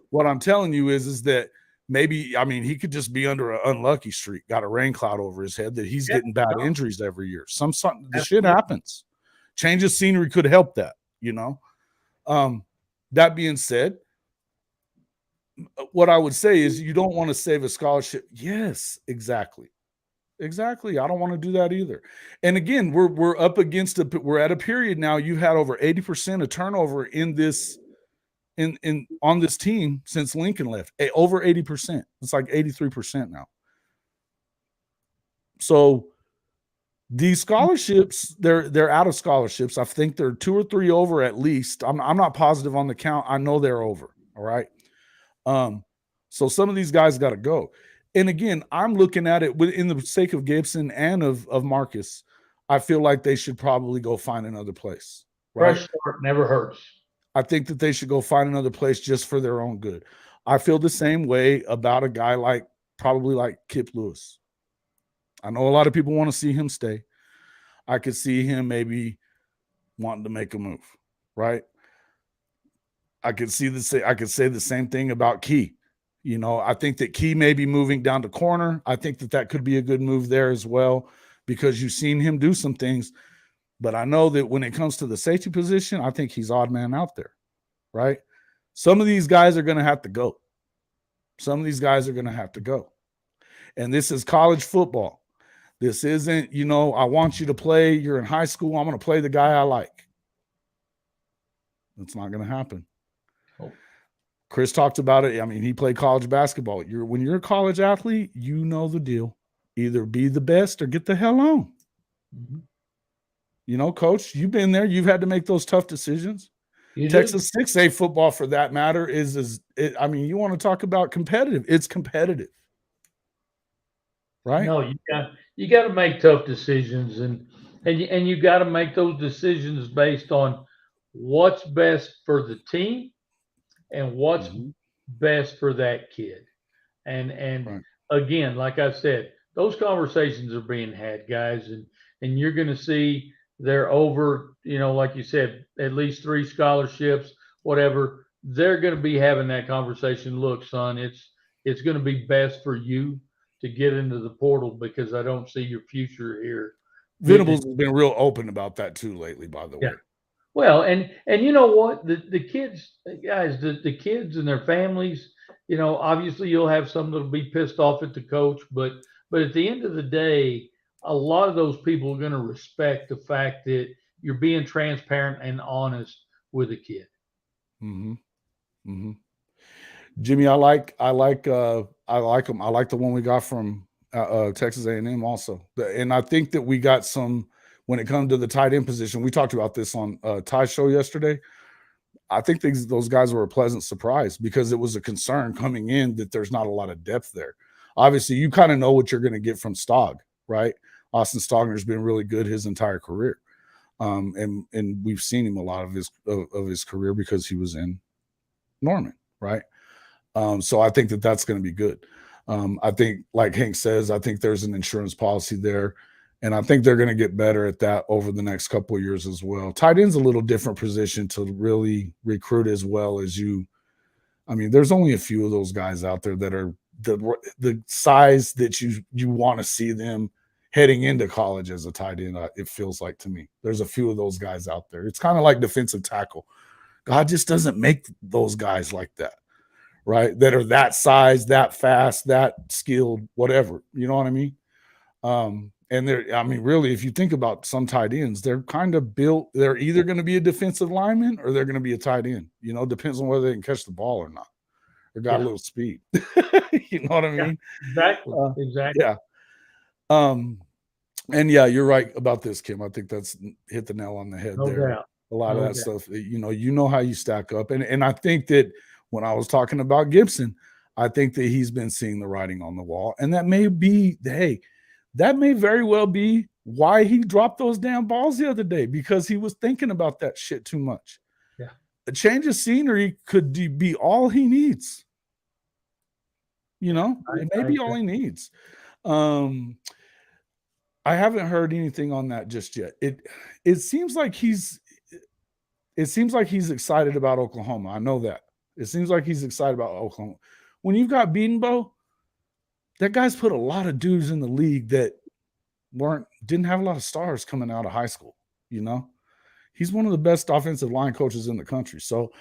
What I'm telling you is that maybe, I mean, he could just be under an unlucky streak, got a rain cloud over his head that he's getting bad injuries every year. The shit happens. Change of scenery could help that, That being said, what I would say is you don't want to save a scholarship. Yes, exactly. I don't want to do that either. And again, we're up against we're at a period now. You've had over 80% of turnover in this on this team since Lincoln left. Over 80%. It's like 83% now. So these scholarships, they're out of scholarships. I think they're 2 or 3 over at least. I'm not positive on the count. I know they're over. All right. So some of these guys got to go. And again, I'm looking at it in the sake of Gibson and of Marcus. I feel like they should probably go find another place. Right? Fresh start never hurts. I think that they should go find another place just for their own good. I feel the same way about a guy probably like Kip Lewis. I know a lot of people want to see him stay. I could see him maybe wanting to make a move, right? I could say the same thing about Key. I think that Key may be moving down to corner. I think that could be a good move there as well because you've seen him do some things. But I know that when it comes to the safety position, I think he's odd man out there, right? Some of these guys are going to have to go. And this is college football. This isn't, I want you to play. You're in high school. I'm going to play the guy I like. That's not going to happen. Oh. Chris talked about it. I mean, he played college basketball. When you're a college athlete, you know the deal. Either be the best or get the hell on. Mm-hmm. Coach, you've been there. You've had to make those tough decisions. Texas 6A football, for that matter, you want to talk about competitive. It's competitive. Right? No, you got to make tough decisions. And And you got to make those decisions based on what's best for the team and what's Mm-hmm. best for that kid. And Right. again, like I said, those conversations are being had, guys, and you're going to see they're over, like you said, at least 3 scholarships, whatever. They're going to be having that conversation. Look, son, it's going to be best for you to get into the portal because I don't see your future here. Getting Venables has been real open about that too lately, by the Yeah. way. Well, and you know what? The kids, guys, the kids and their families, obviously you'll have some that'll be pissed off at the coach, but at the end of the day, a lot of those people are going to respect the fact that you're being transparent and honest with a kid. Mm-hmm. Mm-hmm. Jimmy, I like him. I like the one we got from Texas A&M also, and I think that we got some when it comes to the tight end position. We talked about this on Ty's show yesterday. I think those guys were a pleasant surprise because it was a concern coming in that there's not a lot of depth there. Obviously, you kind of know what you're going to get from Stog, right? Austin Stogner's been really good his entire career, and we've seen him a lot of his career because he was in Norman, right? So I think that that's going to be good. I think, like Hank says, I think there's an insurance policy there, and I think they're going to get better at that over the next couple of years as well. Tight end's a little different position to really recruit as well as you. I mean, there's only a few of those guys out there that are the size that you want to see them heading into college as a tight end. It feels like to me, there's a few of those guys out there. It's kind of like defensive tackle. God just doesn't make those guys like that, right? That are that size, that fast, that skilled, whatever. You know what I mean? And I mean, really, if you think about some tight ends, they're kind of built, they're either going to be a defensive lineman or they're going to be a tight end. Depends on whether they can catch the ball or not. Or got a little speed. You know what I mean? Exactly. Exactly. Yeah. And yeah, you're right about this, Kim. I think that's hit the nail on the head No there. doubt. A lot No of that doubt. stuff, you know how you stack up. And I think that when I was talking about Gibson, I think that he's been seeing the writing on the wall. And that may be, hey, that may very well be why he dropped those damn balls the other day, because he was thinking about that shit too much. Yeah. A change of scenery could be all he needs. It may be all he needs. I haven't heard anything on that just yet. It seems like he's excited about Oklahoma. I know that. It seems like he's excited about Oklahoma. When you've got Beatonbow, that guy's put a lot of dudes in the league that didn't have a lot of stars coming out of high school. He's one of the best offensive line coaches in the country. So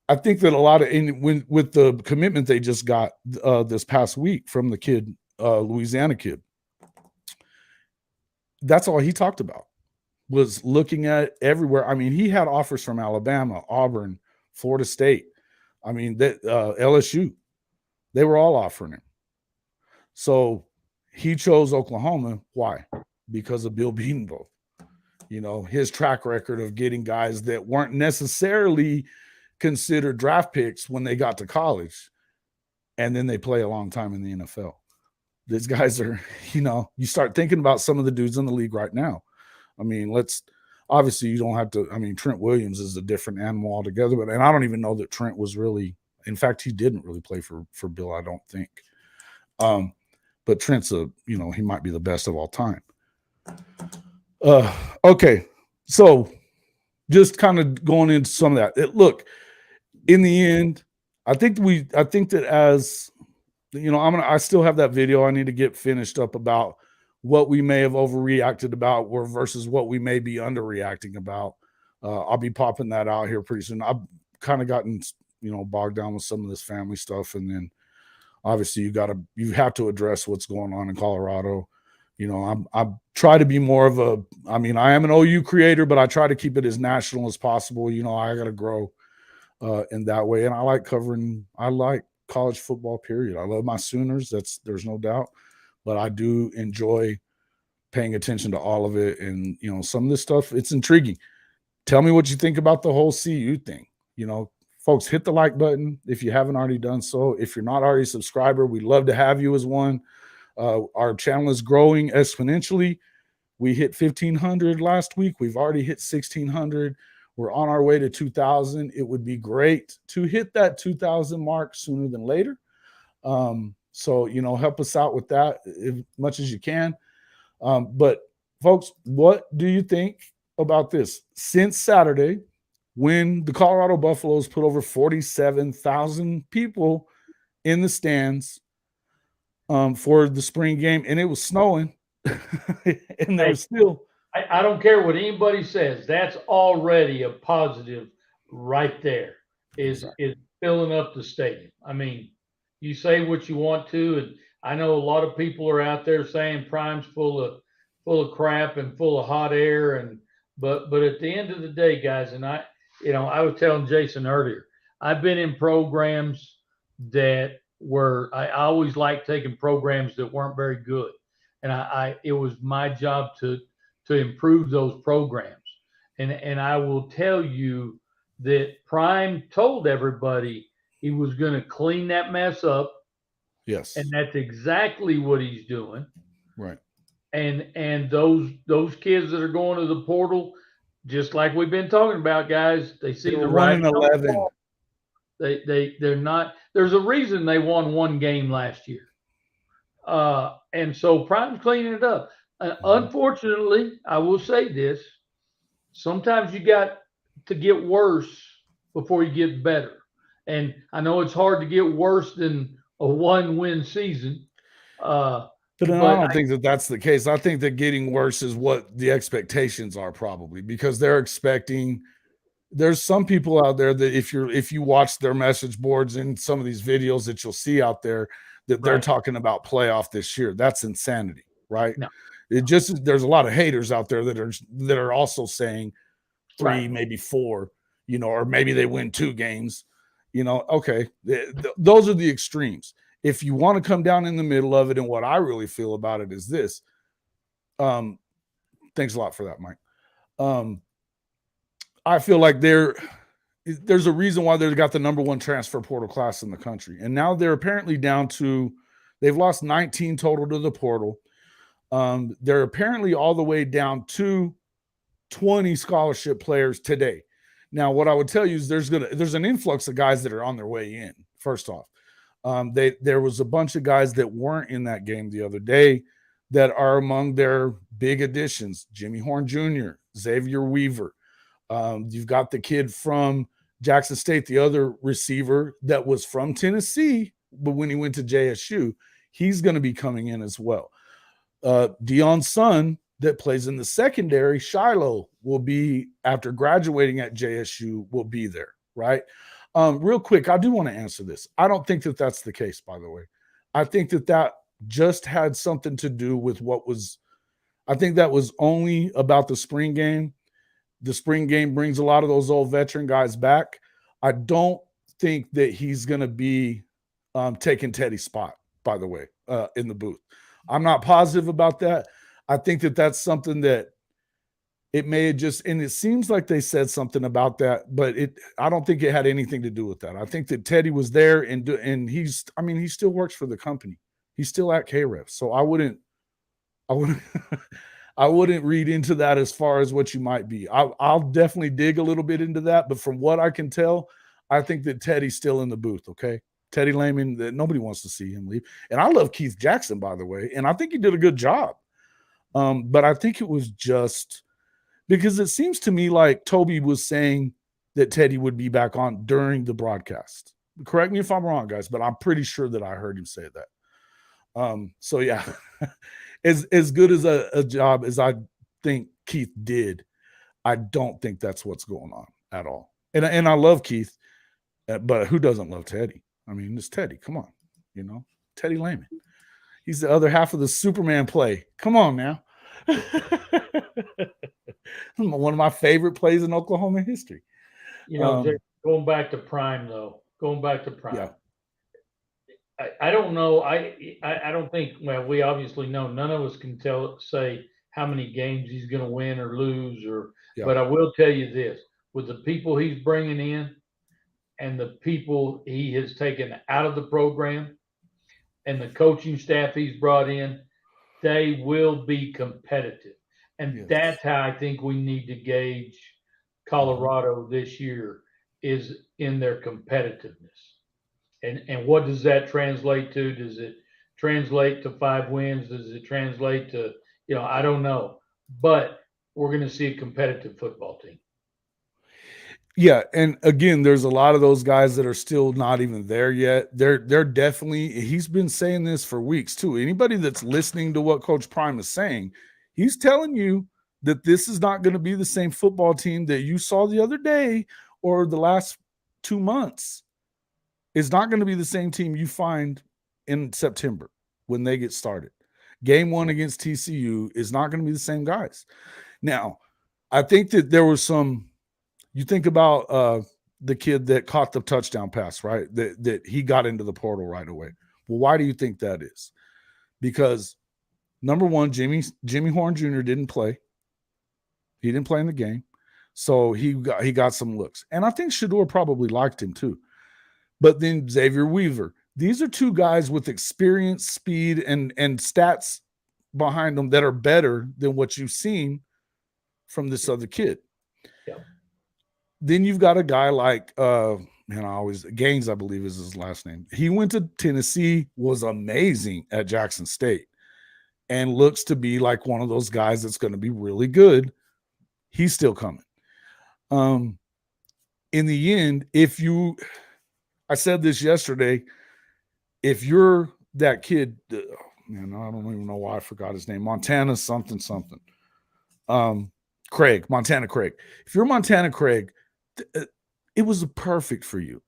I think that a lot of with the commitment they just got this past week from the kid, Louisiana kid, that's all he talked about was looking at everywhere. I mean, he had offers from Alabama, Auburn, Florida State. I mean, LSU, they were all offering him. So he chose Oklahoma. Why? Because of Bill Beatonbow. His track record of getting guys that weren't necessarily considered draft picks when they got to college, and then they play a long time in the NFL. These guys are, you start thinking about some of the dudes in the league right now. I mean, obviously you don't have to, I mean, Trent Williams is a different animal altogether, and I don't even know that Trent was really, in fact, he didn't really play for Bill, I don't think. But Trent's he might be the best of all time. Okay. So just kind of going into some of that. Look, in the end, I think that as I still have that video I need to get finished up about what we may have overreacted about versus what we may be underreacting about. I'll be popping that out here pretty soon. I've kind of gotten, bogged down with some of this family stuff. And then obviously you have to address what's going on in Colorado. I try to be more of I am an OU creator, but I try to keep it as national as possible. I got to grow in that way. And I like college football, period. I love my Sooners. There's no doubt, but I do enjoy paying attention to all of it. And, some of this stuff, it's intriguing. Tell me what you think about the whole CU thing. Folks, hit the like button if you haven't already done so. If you're not already a subscriber, we'd love to have you as one. Our channel is growing exponentially. We hit 1,500 last week. We've already hit 1,600. We're on our way to 2,000. It would be great to hit that 2,000 mark sooner than later. So, help us out with that as much as you can. But folks, what do you think about this? Since Saturday, when the Colorado Buffaloes put over 47,000 people in the stands for the spring game, and it was snowing, and there was still. I don't care what anybody says. That's already a positive right there. Is filling up the stadium. I mean, you say what you want to, and I know a lot of people are out there saying Prime's full of crap and full of hot air, but at the end of the day, guys, and I was telling Jason earlier, I've been in programs that were I always liked taking programs that weren't very good, and it was my job to improve those programs. And I will tell you that Prime told everybody he was going to clean that mess up. Yes. And that's exactly what he's doing. Right. And those kids that are going to the portal, just like we've been talking about, guys, they see the writing 11. They're not. There's a reason they won one game last year. And so Prime's cleaning it up. Unfortunately, I will say this: sometimes you got to get worse before you get better. And I know it's hard to get worse than a one-win season. But I don't think that that's the case. I think that getting worse is what the expectations are, probably, because they're expecting. There's some people out there that if you watch their message boards and some of these videos that you'll see out there, that they're talking about playoff this year. That's insanity, right? No. There's a lot of haters out there that are also saying 3, maybe 4, or maybe they win 2 games, okay. Those are the extremes. If you want to come down in the middle of it, and what I really feel about it is this. Thanks a lot for that, Mike. I feel like there's a reason why they've got the number 1 transfer portal class in the country. And now they're apparently down to, they've lost 19 total to the portal. They're apparently all the way down to 20 scholarship players today. Now, what I would tell you is there's an influx of guys that are on their way in. First off, there was a bunch of guys that weren't in that game the other day that are among their big additions. Jimmy Horn Jr., Xavier Weaver. You've got the kid from Jackson State, the other receiver that was from Tennessee, but when he went to JSU, he's going to be coming in as well. Deion's son that plays in the secondary, Shiloh, will be, after graduating at JSU, will be there, right? Real quick, I do want to answer this. I don't think that that's the case, by the way. I think that just had something to do with I think that was only about the spring game. The spring game brings a lot of those old veteran guys back. I don't think that he's going to be taking Teddy's spot, by the way, in the booth. I'm not positive about that. I think that that's something that it may have just, and it seems like they said something about that, but I don't think it had anything to do with that. I think that Teddy was there and he still works for the company. He's still at KREF. So I wouldn't I wouldn't read into that as far as what you might be. I'll definitely dig a little bit into that, but from what I can tell, I think that Teddy's still in the booth, okay? Teddy Lehman, that nobody wants to see him leave. And I love Keith Jackson, by the way, and I think he did a good job. But I think it was just because it seems to me like Toby was saying that Teddy would be back on during the broadcast. Correct me if I'm wrong, guys, but I'm pretty sure that I heard him say that. So yeah, as good as a job as I think Keith did, I don't think that's what's going on at all. And I love Keith, but who doesn't love Teddy? I mean, it's Teddy. Come on, Teddy Lehman. He's the other half of the Superman play. Come on now. One of my favorite plays in Oklahoma history. Going back to Prime, though. Yeah. I don't know. I don't think. Well, we obviously know. None of us can say how many games he's going to win or lose. But I will tell you this: with the people he's bringing in, and the people he has taken out of the program, and the coaching staff he's brought in, they will be competitive. And Yes. that's how I think we need to gauge Colorado this year, is in their competitiveness. And what does that translate to? Does it translate to 5 wins? Does it translate to, I don't know. But we're going to see a competitive football team. Yeah, and again, there's a lot of those guys that are still not even there yet. They're definitely, he's been saying this for weeks too. Anybody that's listening to what Coach Prime is saying, he's telling you that this is not going to be the same football team that you saw the other day or the last 2 months. It's not going to be the same team you find in September when they get started. Game 1 against TCU is not going to be the same guys. Now, I think that there was some, you think about the kid that caught the touchdown pass, right? That he got into the portal right away. Well, why do you think that is? Because number one, Jimmy Horn Jr. didn't play. He didn't play in the game. So he got some looks. And I think Shedeur probably liked him too. But then Xavier Weaver. These are two guys with experience, speed, and stats behind them that are better than what you've seen from this other kid. Yeah. Then you've got a guy like Gaines, I believe is his last name. He went to Tennessee, was amazing at Jackson State, and looks to be like one of those guys that's going to be really good. He's still coming. In the end, I said this yesterday, if you're that kid, I don't even know why I forgot his name, Montana something. Montana Craig. If you're Montana Craig, it was perfect for you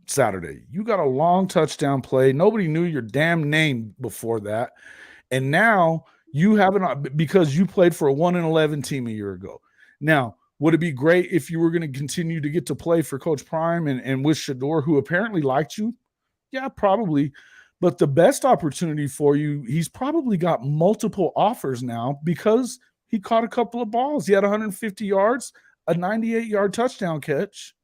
Saturday. You got a long touchdown play. Nobody knew your damn name before that. And now you have it because you played for a 1-11 team a year ago. Now, would it be great if you were going to continue to get to play for Coach Prime and with Shedeur, who apparently liked you? Yeah, probably. But the best opportunity for you, he's probably got multiple offers now because he caught a couple of balls. He had 150 yards, a 98-yard touchdown catch.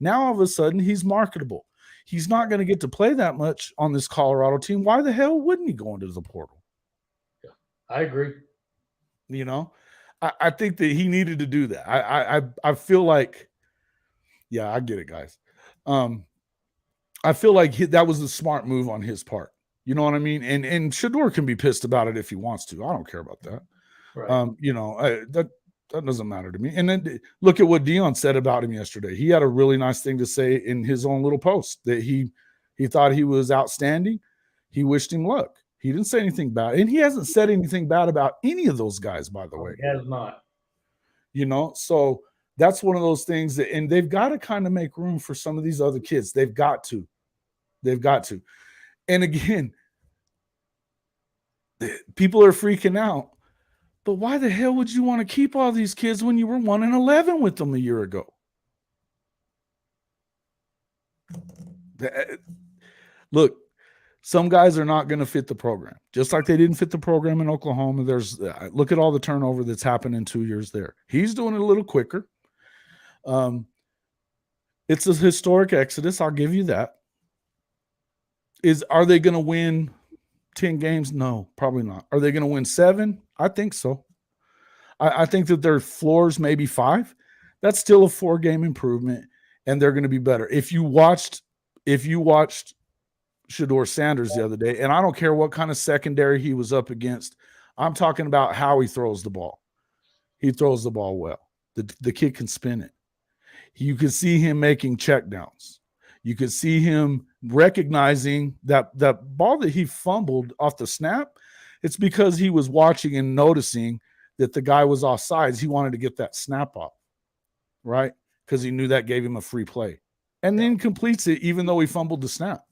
Now, all of a sudden, he's marketable. He's not going to get to play that much on this Colorado team. Why the hell wouldn't he go into the portal? Yeah, I agree. I think that he needed to do that. I feel like, yeah, I get it, guys. I feel like that was a smart move on his part. You know what I mean? And Shedeur can be pissed about it if he wants to. I don't care about that. Right. That doesn't matter to me. And then look at what Dion said about him yesterday. He had a really nice thing to say in his own little post that he thought he was outstanding. He wished him luck. He didn't say anything bad. And he hasn't said anything bad about any of those guys, by the way. He has not. So that's one of those things that, and they've got to kind of make room for some of these other kids. They've got to. And again, people are freaking out. But why the hell would you want to keep all these kids when you were 1-11 with them a year ago? Look, some guys are not going to fit the program, just like they didn't fit the program in Oklahoma. Look at all the turnover that's happened in 2 years there. He's doing it a little quicker. It's a historic exodus. I'll give you that. Are they going to win 10 games? No, probably not. Are they going to win 7? I think so. I think that their floors maybe 5. That's still a 4-game improvement, and they're going to be better. If you watched Shedeur Sanders the other day, and I don't care what kind of secondary he was up against, I'm talking about how he throws the ball. He throws the ball well. The kid can spin it. You can see him making checkdowns. You could see him recognizing that ball that he fumbled off the snap. It's because he was watching and noticing that the guy was offsides. He wanted to get that snap off, right? Because he knew that gave him a free play. And then completes it even though he fumbled the snap.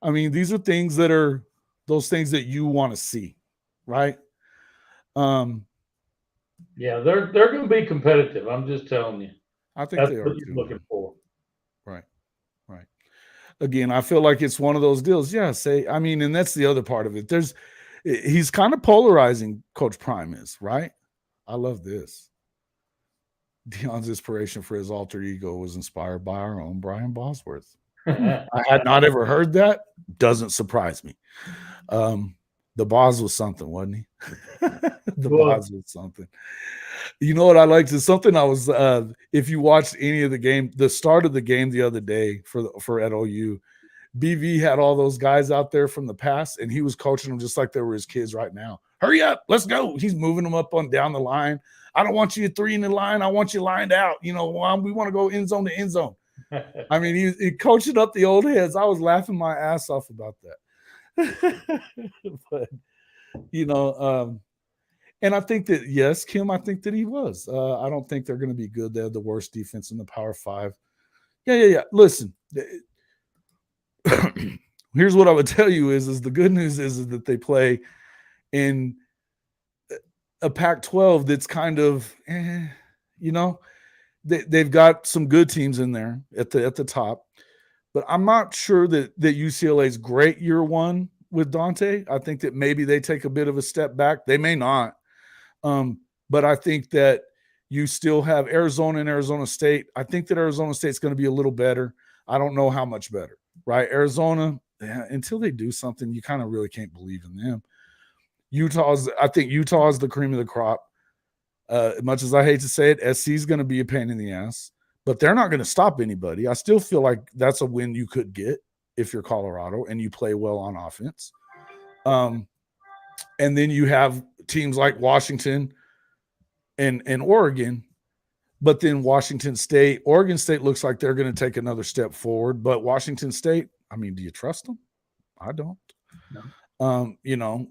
I mean, these are things that are those things that you want to see, right? Yeah, they're going to be competitive. I'm just telling you. I think that's what you're looking for. Right. Again, I feel like it's one of those deals. Yeah, and that's the other part of it. He's kind of polarizing, Coach Prime is, right? I love this. Dion's inspiration for his alter ego was inspired by our own Brian Bosworth. I had not ever heard that. Doesn't surprise me. The boss was something, wasn't he? The Well, boss was something. You know what I liked is something I was. If you watched any of the game, the start of the game the other day for at OU, BV had all those guys out there from the past, and he was coaching them just like they were his kids right now. Hurry up, let's go. He's moving them up on down the line. I don't want you 3 in the line. I want you lined out. You know, we want to go end zone to end zone. I mean, he coaching up the old heads. I was laughing my ass off about that. But you know, and I think that yes, Kim, I think that he was. I don't think they're going to be good. They're the worst defense in the Power Five. Yeah. Listen, here's what I would tell you is the good news is that they play in a Pac-12 that's kind of, you know, they've got some good teams in there at the top, but I'm not sure that UCLA's great year one with Dante. I think that maybe they take a bit of a step back. They may not, but I think that you still have Arizona and Arizona State. I think that Arizona State's going to be a little better. I don't know how much better, right? Arizona, until they do something, you kind of really can't believe in them. I think Utah is the cream of the crop. Much as I hate to say it, SC is going to be a pain in the ass, but they're not going to stop anybody. I still feel like that's a win you could get if you're Colorado and you play well on offense. And then you have teams like Washington and Oregon, but then Oregon State looks like they're going to take another step forward. But Washington State, I mean, do you trust them? I don't. No. You know,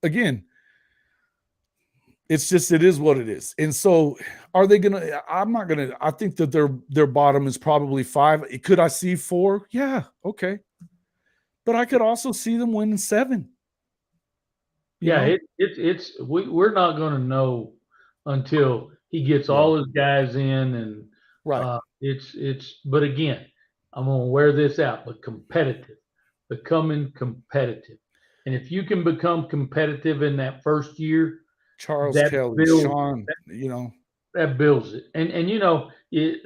again, it's just, it is what it is. And so are they going to, I think that their bottom is probably 5. Could I see 4? Yeah. Okay. But I could also see them winning 7. Yeah, we're not going to know until he gets all his guys in, and right. But again, I'm going to wear this out, but becoming competitive. And if you can become competitive in that first year, Charles Kelly, Sean, you know, that builds it. And you know,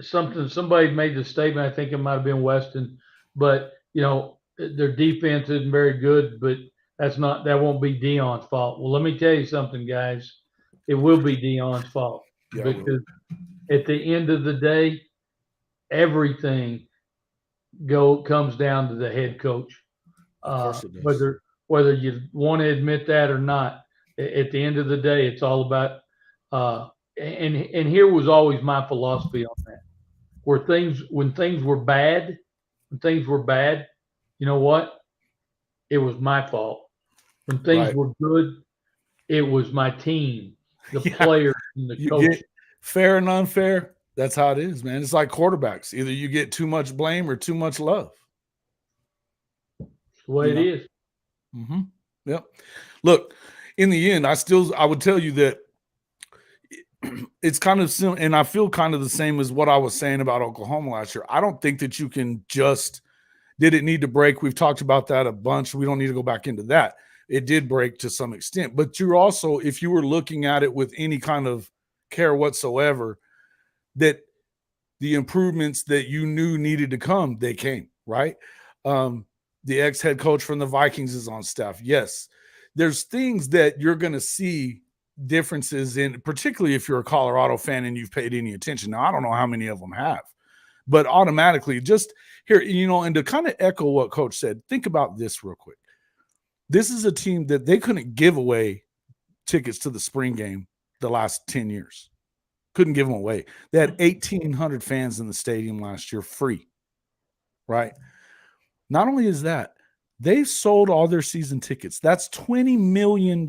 somebody made the statement, I think it might have been Weston, but you know, their defense isn't very good, but that won't be Deion's fault. Well, let me tell you something, guys. It will be Deion's fault, because at the end of the day, everything comes down to the head coach. Of course it does. Whether you want to admit that or not, at the end of the day, it's all about. And here was always my philosophy on that. When things were bad, you know what? It was my fault. When things were good, it was my team, the players, and the coach. Fair and unfair. That's how it is, man. It's like quarterbacks. Either you get too much blame or too much love. It's the way it is. Mm-hmm. Yep. Look, in the end, I would tell you that it's kind of similar, and I feel kind of the same as what I was saying about Oklahoma last year. I don't think that you can just, did it need to break? We've talked about that a bunch. We don't need to go back into that. It did break to some extent, but you're also, if you were looking at it with any kind of care whatsoever, that the improvements that you knew needed to come, they came, right? The ex-head coach from the Vikings is on staff. Yes, there's things that you're going to see differences in, particularly if you're a Colorado fan and you've paid any attention. Now, I don't know how many of them have, but automatically just here, you know, and to kind of echo what Coach said, think about this real quick. This is a team that they couldn't give away tickets to the spring game the last 10 years. Couldn't give them away. They had 1,800 fans in the stadium last year free, right? Not only is that, they sold all their season tickets. That's $20 million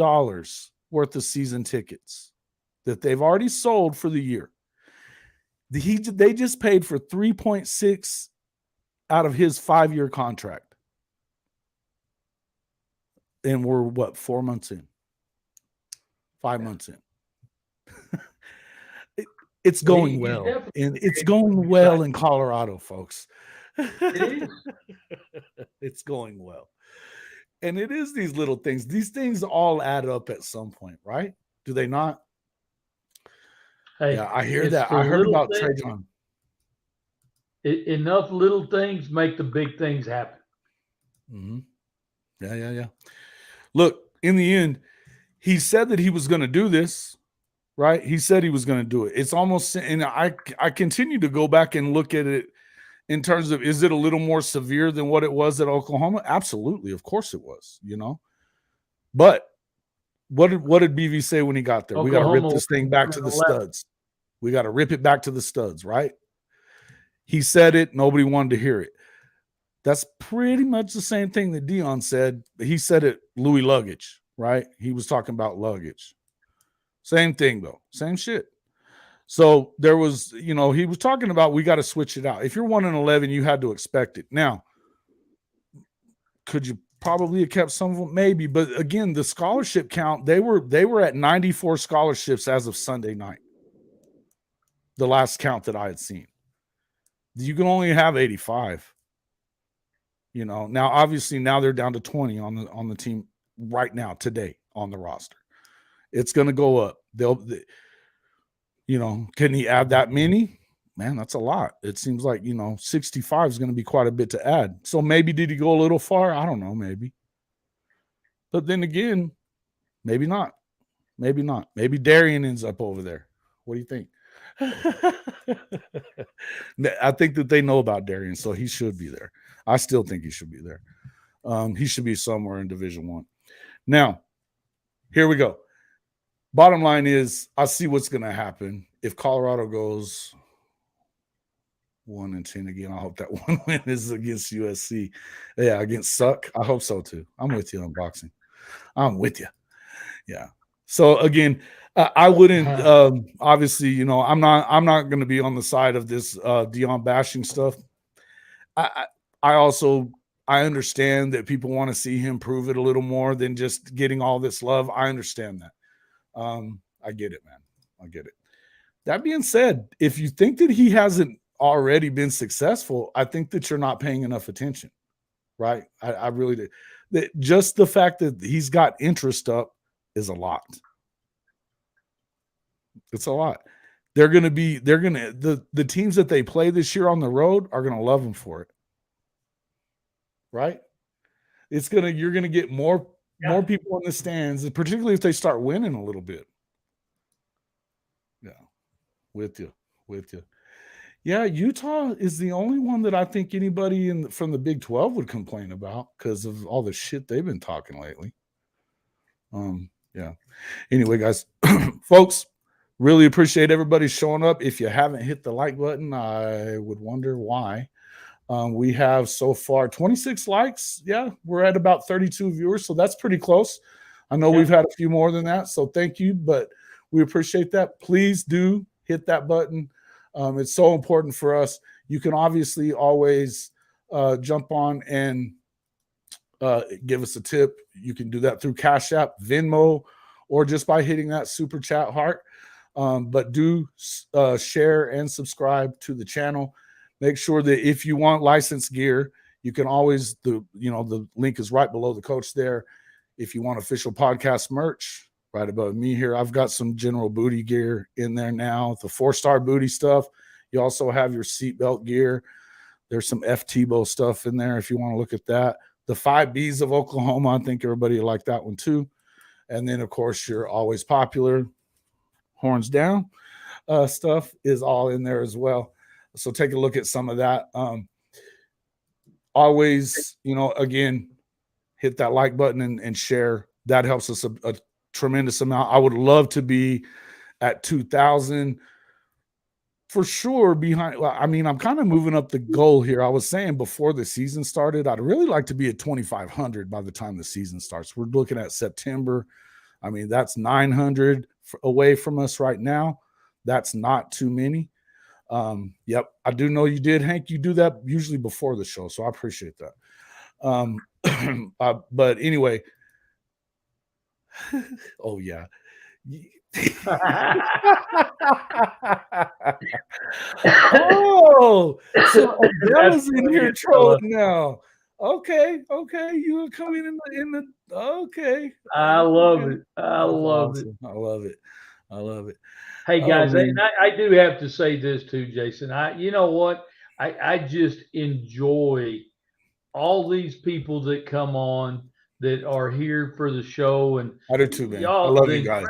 worth of season tickets that they've already sold for the year. They just paid for 3.6 out of his 5-year contract. And we're what, 4 months in? 5 months in. It's going well. And it's going well in Colorado, folks. It is. It's going well. And it is these little things. These things all add up at some point, right? Do they not? Hey, yeah, I hear that. I heard about Trajan. Enough little things make the big things happen. Mm-hmm. Yeah. Look, in the end, he said that he was going to do this, right? He said he was going to do it. It's almost, and I continue to go back and look at it in terms of, is it a little more severe than what it was at Oklahoma? Absolutely. Of course it was, But what did BV say when he got there? We got to rip this thing back to the studs. We got to rip it back to the studs, right? He said it. Nobody wanted to hear it. That's pretty much the same thing that Dion said. He said it, Louis luggage, right? He was talking about luggage. Same thing, though. Same shit. So there was, he was talking about we got to switch it out. If you're 1-11, you had to expect it. Now, could you probably have kept some of them? Maybe. But again, the scholarship count, they were at 94 scholarships as of Sunday night. The last count that I had seen. You can only have 85. Now obviously now they're down to 20 on the team right now today on the roster. It's going to go up. Can he add that many? Man, that's a lot. It seems like 65 is going to be quite a bit to add. So maybe did he go a little far? I don't know, maybe. But then again, maybe not. Maybe not. Maybe Darian ends up over there. What do you think? I think that they know about Darian, so he should be there. I still think he should be there. He should be somewhere in Division I. Now, here we go. Bottom line is, I see what's going to happen. If Colorado goes 1-10 again, I hope that one win is against USC. Yeah, against Suck. I hope so too. I'm with you on boxing. I'm with you. Yeah. So again, I wouldn't obviously, I'm not going to be on the side of this Dion bashing stuff. I understand that people want to see him prove it a little more than just getting all this love. I understand that. I get it, man. I get it. That being said, if you think that he hasn't already been successful, I think that you're not paying enough attention, right? I really do. Just the fact that he's got interest up is a lot. It's a lot. The teams that they play this year on the road are going to love him for it. Right? You're going to get more people in the stands, particularly if they start winning a little bit. Yeah. With you. Yeah, Utah is the only one that I think anybody from the Big 12 would complain about because of all the shit they've been talking lately. Yeah. Anyway, guys, folks, really appreciate everybody showing up. If you haven't hit the like button, I would wonder why. We have so far 26 likes. Yeah, we're at about 32 viewers, so that's pretty close. I know we've had a few more than that, so thank you, but we appreciate that. Please do hit that button. It's so important for us. You can obviously always jump on and give us a tip. You can do that through CASHAPP, VENMO, or just by hitting that super chat heart. But do share and subscribe to the channel. Make sure that if you want licensed gear, you can always, the link is right below the coach there. If you want official podcast merch, right above me here, I've got some General Booty gear in there now, the 4-star booty stuff. You also have your seatbelt gear. There's some F-Tebow stuff in there if you want to look at that. The 5 Bs of Oklahoma, I think everybody will like that one too. And then, of course, your always popular horns down stuff is all in there as well. So take a look at some of that. Always, again, hit that like button and share. That helps us a tremendous amount. I would love to be at 2,000 for sure behind. I'm kind of moving up the goal here. I was saying before the season started, I'd really like to be at 2,500 by the time the season starts. We're looking at September. That's 900 away from us right now. That's not too many. Yep, I do know you did, Hank. You do that usually before the show, so I appreciate that. But anyway, oh yeah. Oh, so Adela's in here trolling now. Okay, you were coming in the okay. I love it. I love it. Hey guys, I do have to say this too, Jason. You know what? I just enjoy all these people that come on that are here for the show, and I do too, man. I y'all, love the you guys.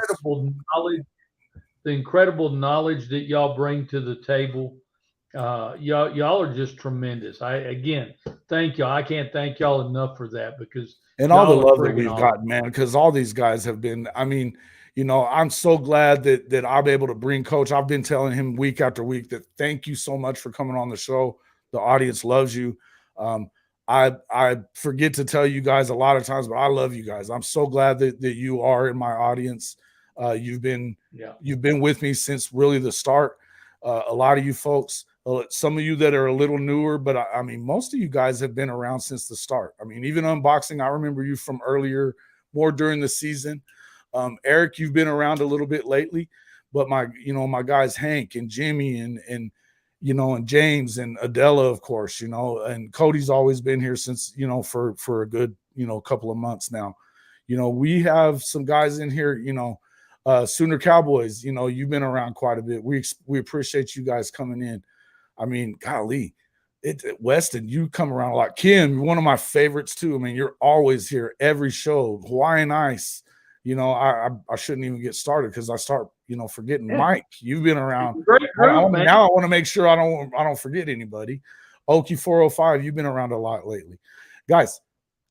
incredible knowledge that y'all bring to the table. Y'all are just tremendous. Again, thank y'all. I can't thank y'all enough for that, because And all the y'all are love that friggin' we've awesome. gotten, man, because all these guys have been, I mean, you know, I'm so glad that I'm able to bring Coach. I've been telling him week after week that thank you so much for coming on the show. The audience loves you. I forget to tell you guys a lot of times, but I love you guys. I'm so glad that you are in my audience. You've been with me since really the start. A lot of you folks, some of you that are a little newer, but I mean, most of you guys have been around since the start. I mean, even unboxing, I remember you from earlier, more during the season. Eric, you've been around a little bit lately, but my guys Hank and Jimmy and and James and Adela, of course, and Cody's always been here since for a good couple of months now. We have some guys in here, Sooner Cowboys, you've been around quite a bit. We appreciate you guys coming in. I mean, golly, Weston, you come around a lot. Kim, you're one of my favorites too. I mean, you're always here every show. Hawaiian Ice, I shouldn't even get started because I start, forgetting. Mike, you've been around. Great group, man. Now I want to make sure I don't forget anybody. Okie 405, you've been around a lot lately, guys.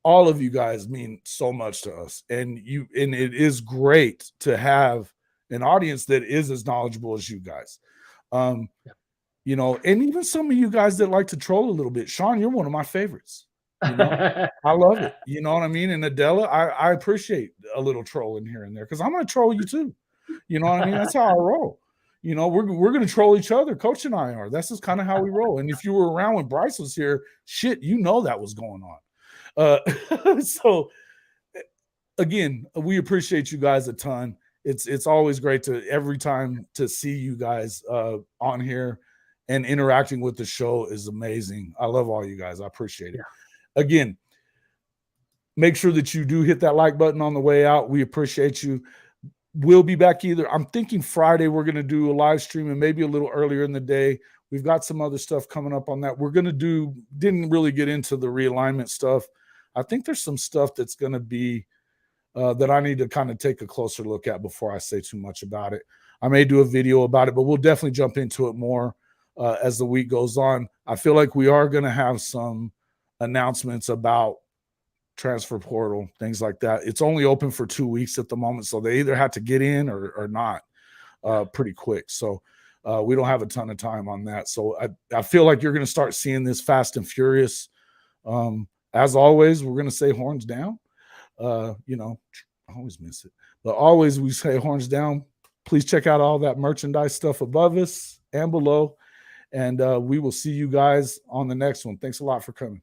All of you guys mean so much to us, and it is great to have an audience that is as knowledgeable as you guys. And even some of you guys that like to troll a little bit. Sean, you're one of my favorites. I love it. You know what I mean? And Adela, I appreciate a little trolling here and there because I'm going to troll you too. You know what I mean? That's how I roll. We're going to troll each other. Coach and I are. That's just kind of how we roll. And if you were around when Bryce was here, shit, that was going on. So again, we appreciate you guys a ton. It's always great to every time to see you guys on here, and interacting with the show is amazing. I love all you guys. I appreciate it. Again, make sure that you do hit that like button on the way out. We appreciate you. We'll be back I'm thinking Friday we're going to do a live stream, and maybe a little earlier in the day. We've got some other stuff coming up on that. We're going to didn't really get into the realignment stuff. I think there's some stuff that's going to be that I need to kind of take a closer look at before I say too much about it. I may do a video about it, but we'll definitely jump into it more as the week goes on. I feel like we are going to have some announcements about transfer portal, things like that. It's only open for 2 weeks at the moment, so they either have to get in or not pretty quick. So we don't have a ton of time on that. So I feel like you're going to start seeing this fast and furious. As always, we're going to say horns down. I always miss it. But always we say horns down. Please check out all that merchandise stuff above us and below. And we will see you guys on the next one. Thanks a lot for coming.